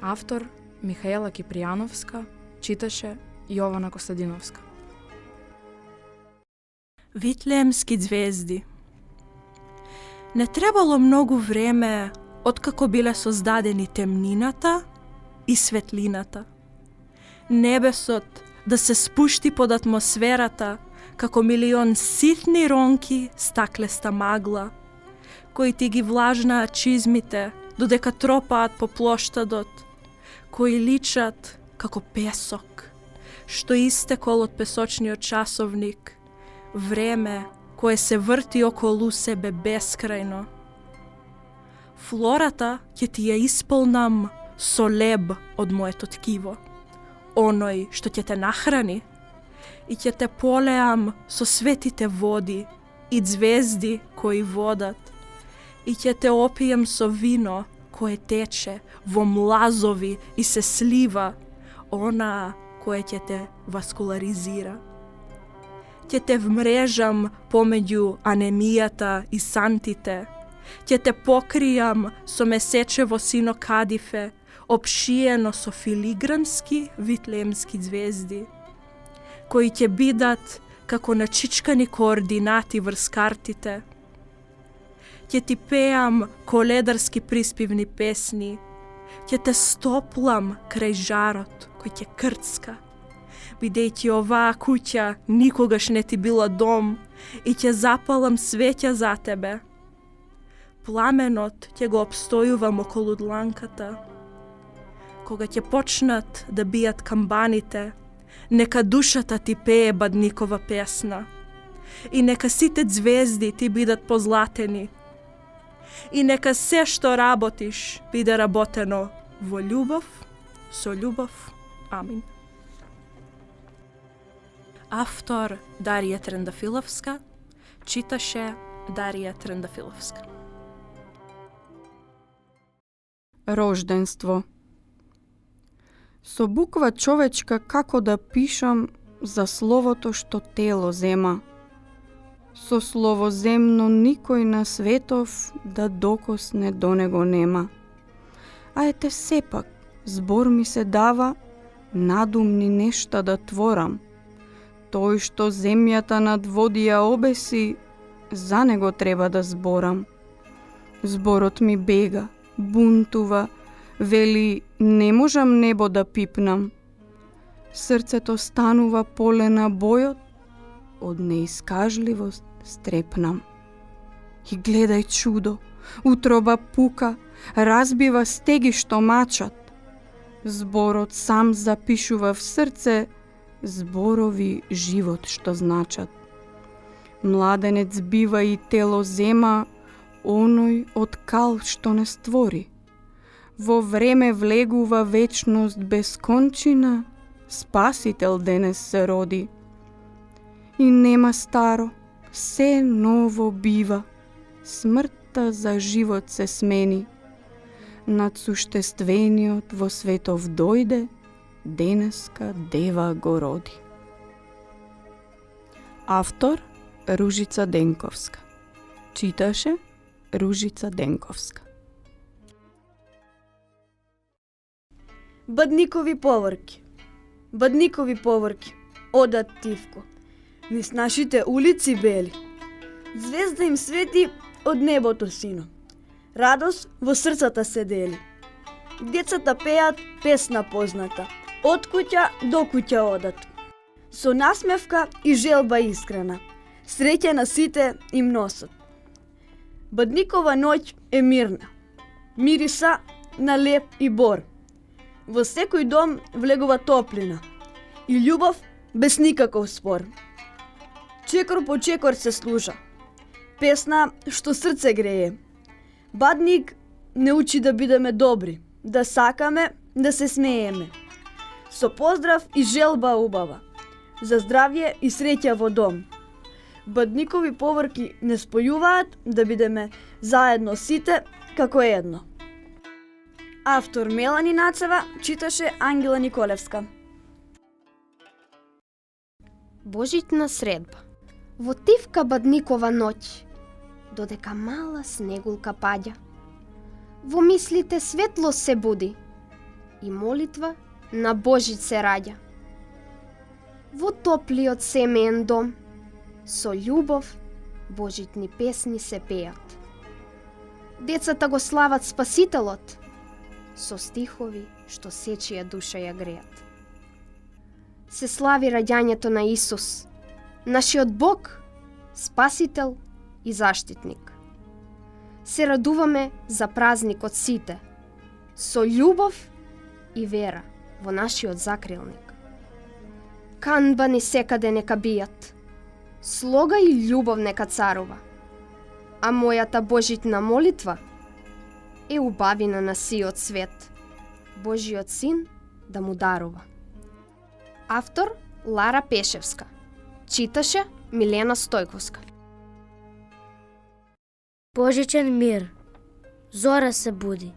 Автор Михаела Кипријановска, читаше Јована Костадиновска. Витлеемски ѕвезди. Не требало многу време откако биле создадени темнината и светлината. Небесот да се спушти под атмосферата како милион ситни ронки стаклеста магла, кои ти ги влажнаат чизмите додека тропаат по плоштадот, кои личат како песок, што истекол од песочниот часовник, време кое се врти околу себе бескрајно. Флората ќе ти ја исполнам со леб од моето ткиво, оној што ќе те нахрани, и ќе те полеам со светите води и ѕвезди кои водат, и ќе те опиjem со вино кое тече во млазови и се слива, она кое ќе те васкуларизира. Ќе те вмрежам помеѓу анемијата и сантите, ќе те покријам со месечево сино кадифе, обшиено со филигрански витлеемски ѕвезди, кои ќе бидат како начичкани координати врз картите. Ќе ти пеам коледарски приспивни песни, ќе те стоплам крај жарот кој ќе крцка, бидејќи оваа куќа никогаш не ти била дом, и ќе запалам свеќа за тебе. Пламенот ќе го обстојувам околу дланката. Кога ќе почнат да бијат камбаните, нека душата ти пее Бадникова песна, и нека сите ѕвезди ти бидат позлатени, и нека се што работиш биде работено во љубов, со љубов. Амин. Автор Дарија Трендафиловска, читаше Дарија Трендафиловска. Рожденство. Со буква човечка како да пишам за словото што тело зема. Со слово земно никој на светов да докосне до него нема. А ете сепак, збор ми се дава, надумни нешта да творам. Тој што земјата над води ја обеси, за него треба да зборам. Зборот ми бега, бунтува, вели не можам небо да пипнам. Срцето станува поле на бојот, од неискажливост стрепнам. И гледај чудо, утроба пука, разбива стеги што мачат. Зборот сам запишува в срце зборови живот што значат. Младенец бива и тело зема, оној од кал што не створи. Во време влегува вечност бескончина, Спасител денес се роди. И нема старо, се ново бива, смртта за живот се смени. Над суштествениот во светов дојде, денеска дева го роди. Автор Ружица Денковска. Читаше Ружица Денковска. Бадникови поворки. Бадникови поворки, одат тивко. Низ нашите улици бели. Звезда им свети од небото сино. Радост во срцата се дели. Децата пеат песна позната. Од куќа до куќа одат. Со насмевка и желба искрена. Среќа на сите им носат. Бадникова ноќ е мирна. Мириса на леп и бор. Во секој дом влегува топлина и љубов без никаков спор. Чекор по чекор се слуша. Песна што срце грее. Бадник не учи да бидеме добри, да сакаме, да се смееме. Со поздрав и желба убава. За здравје и среќа во дом. Бадникови поворки не спојуваат да бидеме заедно сите како едно. Автор Мелани Нацева, читаше Ангела Николевска. Божитна средба. Во тивка бадникова ноќ, додека мала снегулка паѓа. Во мислите светло се буди и молитва на Божит се раѓа. Во топлиот семеен дом, со љубов божитни песни се пеат. Децата го слават Спасителот, со стихови што сечија душа ја греат. Се слави раѓањето на Исус, нашиот Бог, Спасител и заштитник. Се радуваме за празникот сите, со љубов и вера во нашиот закрилник. Канбани секаде нека бијат, слога и љубов нека царува, а мојата божитна молитва е убавина на сиот свет, Божиот син да му дарува. Автор Лара Пешевска. Читаше Милена Стојковска. Божичен мир, зора се буди,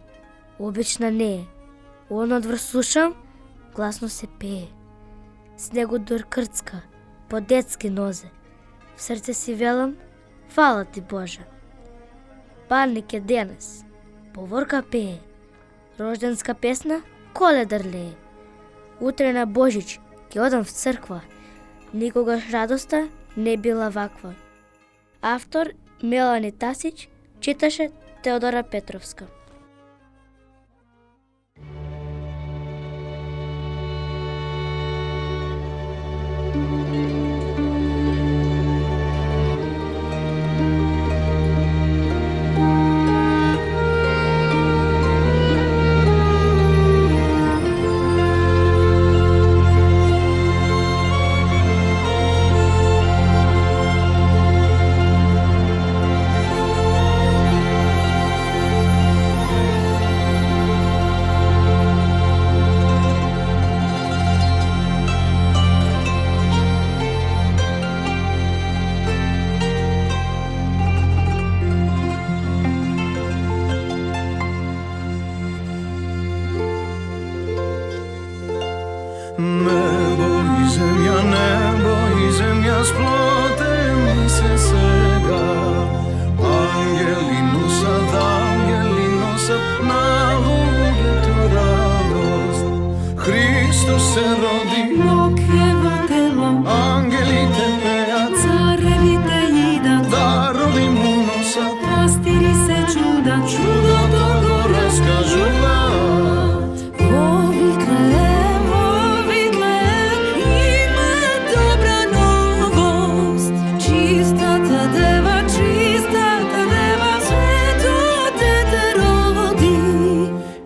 обична не е. Он одвор слушам, гласно се пее. Снегот дор крцка, по детски нозе. В срце си велам, фала ти Боже. Палник е денес, поворка пее. Рожденска песна, коледар лее. Утре на Божич, ќе одам в црква. Никогаш радоста не била ваква. Автор Мелани Тасич, читаше Теодора Петровска. Nebo i zemja sploteni se се роди, Бог е во тело, ангелите пеат, царевите идат, дарови му носат, пастири се чудат, чудото го разкажуваат. Во Витлеем има добра новост, чистата дева, светот дете роди.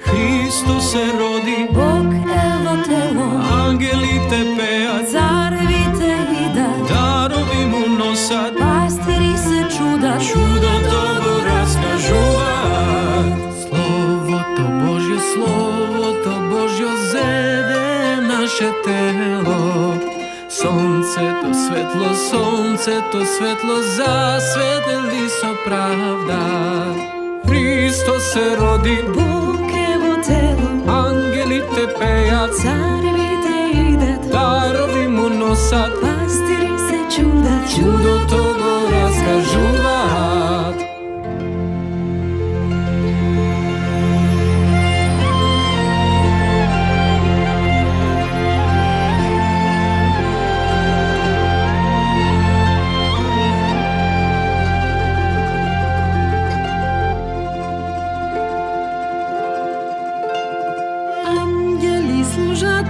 Христос се роди, Бог е во тело, ангелите пеат, царевите идат, дарови му носат, пастири се чудат, чудото го разкажуваат. Словото Божјо зеде наше тело. Сонцето светло засветли со правда. Христос се роди, Бог е во тело, ангелите пеат, царевите идат, дарови му носат, пастири се чудат, чудото го разкажуваат.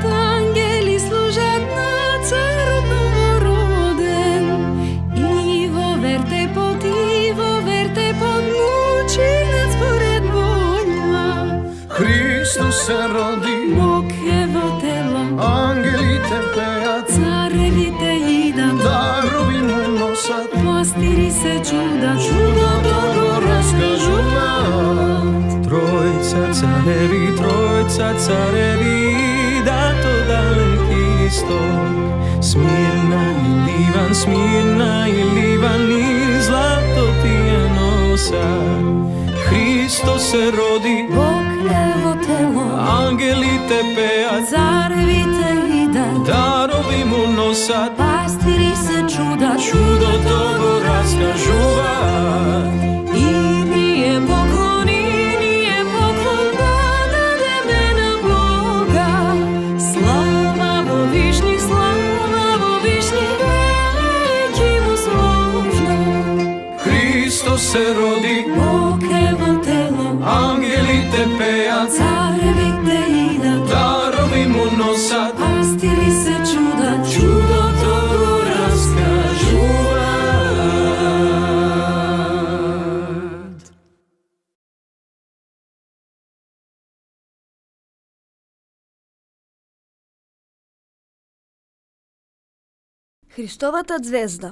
Ангели служат на царот новороден, и во вертепот мученец според волја. Христос се роди, Бог е во тело, ангелите пеат, царевите идат, дарови му носат, пастири се чудат, чудото го разкажуваат. Тројца цареви, дато далек исток, Смирна и Ливан и злато тие носат. Христос се роди, Бог е во тело, ангелите пеат, царевите идат, дарови му носат, пастири се чудат, чудото го разкажуваат. И ние поклон дадеме на Бога. Слава во вишних, веќе му сложно. Христос се роди, Бог е во тело, ангелите пеат, царевите идат, дарови му носат, пастири се чудат, чудото го разкажуваат. Христовата звезда.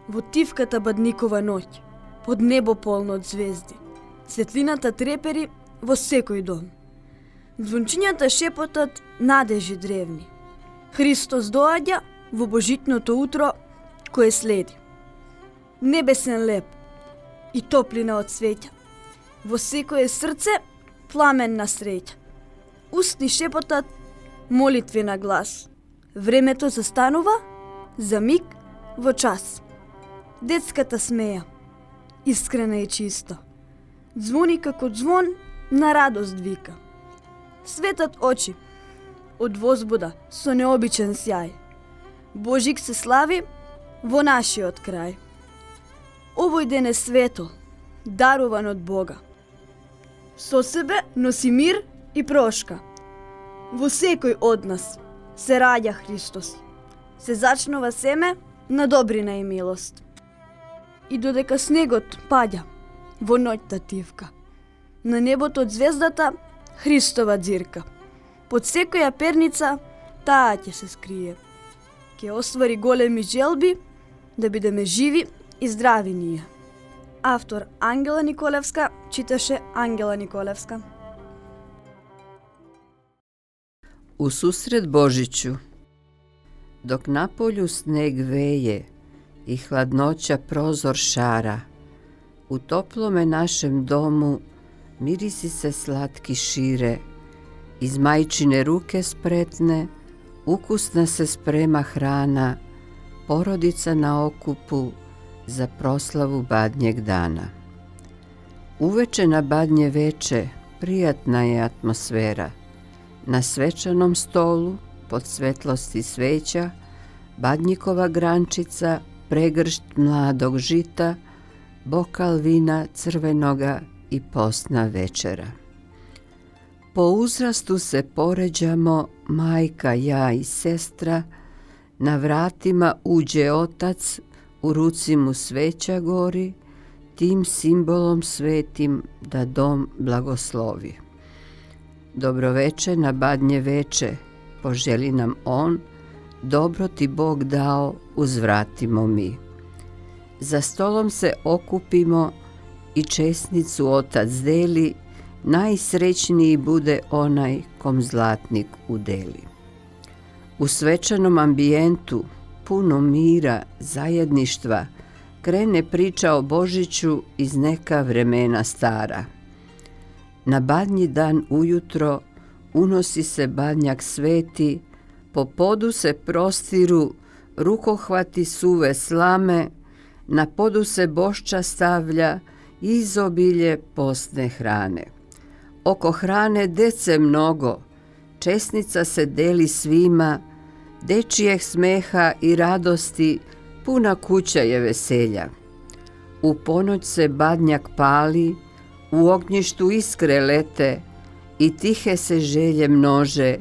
Во тивката бадникова ноќ, под небо полно од звезди, светлината трепери во секој дом. Звончињата шепотат надежи древни. Христос доаѓа во божитното утро кое следи. Небесен леп и топлина од светја. Во секое срце пламен на среќа. Устни шепотат молитвена глас. Времето застанува за миг во час. Детската смеја, искрена и чиста. Звони како звон на радост вика. Светат очи од возбуда со необичен сјај. Божик се слави во нашиот крај. Овој ден е светол, даруван од Бога. Со себе носи мир и прошка. Во секој од нас се раѓа Христос. Се зачнува семе на добрина и милост. И додека снегот паѓа во ноќта тивка, на небото од звездата Христова ѕирка. Под секоја перница таа ќе се скрие. Ќе оствари големи желби да бидеме живи и здрави ние. Автор Ангела Николевска, читаше Ангела Николевска. У сусрет Божиќу. Док наполju снег веje и хладноća прозор шара, u toplome našem domu mirisi se slatki šire, iz majčine ruke spretne, ukusna se sprema hrana, porodica na okupu za proslavu badnjeg dana. Uveče na badnje veče prijatna je atmosfera, Na svečanom stolu, pod svetlosti sveća, badnjikova grančica, pregršt mladog žita, bokal vina crvenoga i postna večera. Po uzrastu se poređamo, majka, ja i sestra, na vratima uđe otac, u ruci mu sveća gori, tim simbolom svetim da dom blagoslovi. Dobroveče na badnje veče, poželi nam on, dobro ti Bog dao, uzvratimo mi. Za stolom se okupimo i česnicu otac deli, najsrećniji bude onaj kom zlatnik udeli. U svečanom ambijentu, puno mira, zajedništva, krene priča o Božiću iz neka vremena stara. Na badnji dan ujutro unosi se badnjak sveti, po podu se prostiru rukohvati suve slame, na podu se bošča stavlja izobilje postne hrane. Oko hrane dece mnogo, česnica se deli svima, dečijeg smeha i radosti, puna kuća je veselja. U ponoć se badnjak pali, u ognjištu iskre lete i tihe se želje množe,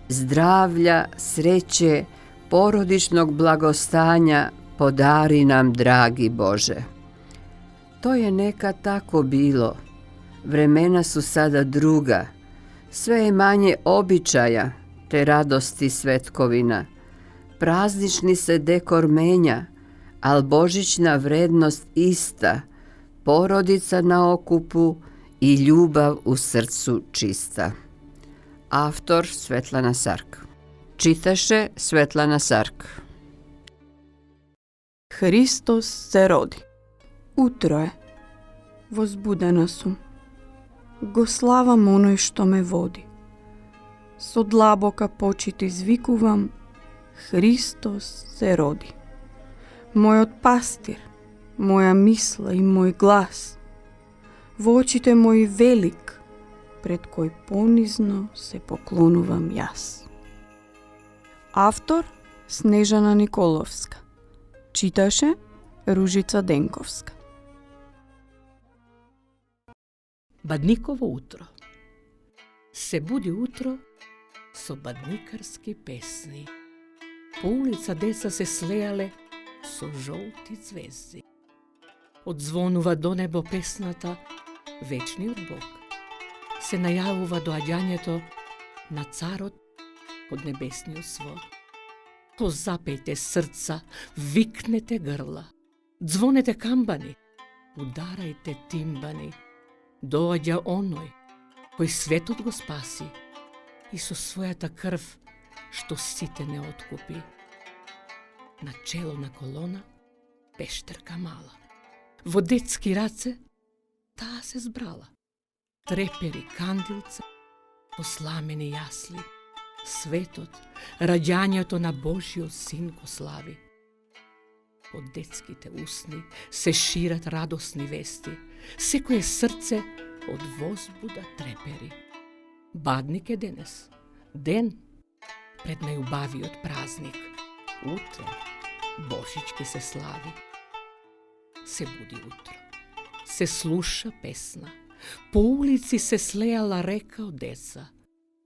zdravlja, sreće, porodičnog blagostanja podari nam, dragi Bože. To je nekad tako bilo, vremena su sada druga, sve je manje običaja te radosti svetkovina. Praznični se dekor menja, al božićna vrednost ista, porodica na okupu i ljubav u srcu čista. Avtor Svetlana Sark. Čitaše Svetlana Sark. Hristos se rodi. Утро е. Возбудена сум. Го славам оној што ме води. Со длабока почит извикувам, Христос се роди. Мојот пастир, моја мисла и мој глас, во очите мој велик, пред кој понизно се поклонувам јас. Автор Снежана Николовска. Читаше Ружица Денковска. Бадниково утро. Се буди утро со бадникарски песни. По улица деца се слеале со жолти звезди. Одзвонува до небо песната Вечниот Бог. Се најавува доаѓањето на царот од небесниот свод. Позапејте срца, викнете грла, звонете камбани, ударајте тимбани. Доаѓа оној кој светот го спаси и со својата крв што сите не откупи. На чело на колона пештерка мала. Во детски раце таа се збрала. Трепери кандилца, посламени јасли. Светот, раѓањето на Божиот син го слави. Од детските усни се шират радосни вести. Секое срце од возбуда трепери. Бадник е денес, ден пред најубавиот празник. Утре Божич ќе се слави. Се буди утро, се слуша песна. По улици се слеала река од деца.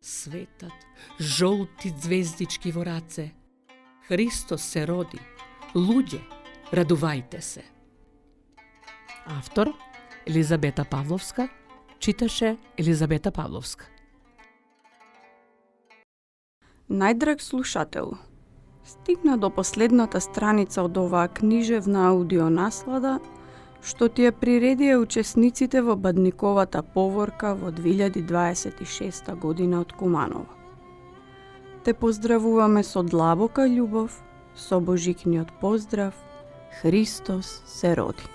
Светат, жолти звездички во раце. Христос се роди. Луѓе, радувајте се. Автор Елизабета Павловска. Читаше Елизабета Павловска. Најдраг слушател, стигна до последната страница од оваа книжевна аудио наслада, што ти ја приредија учесниците во Бадниковата поворка во 2026 година од Куманово. Те поздравуваме со длабока љубов, со божикниот поздрав, Христос се роди.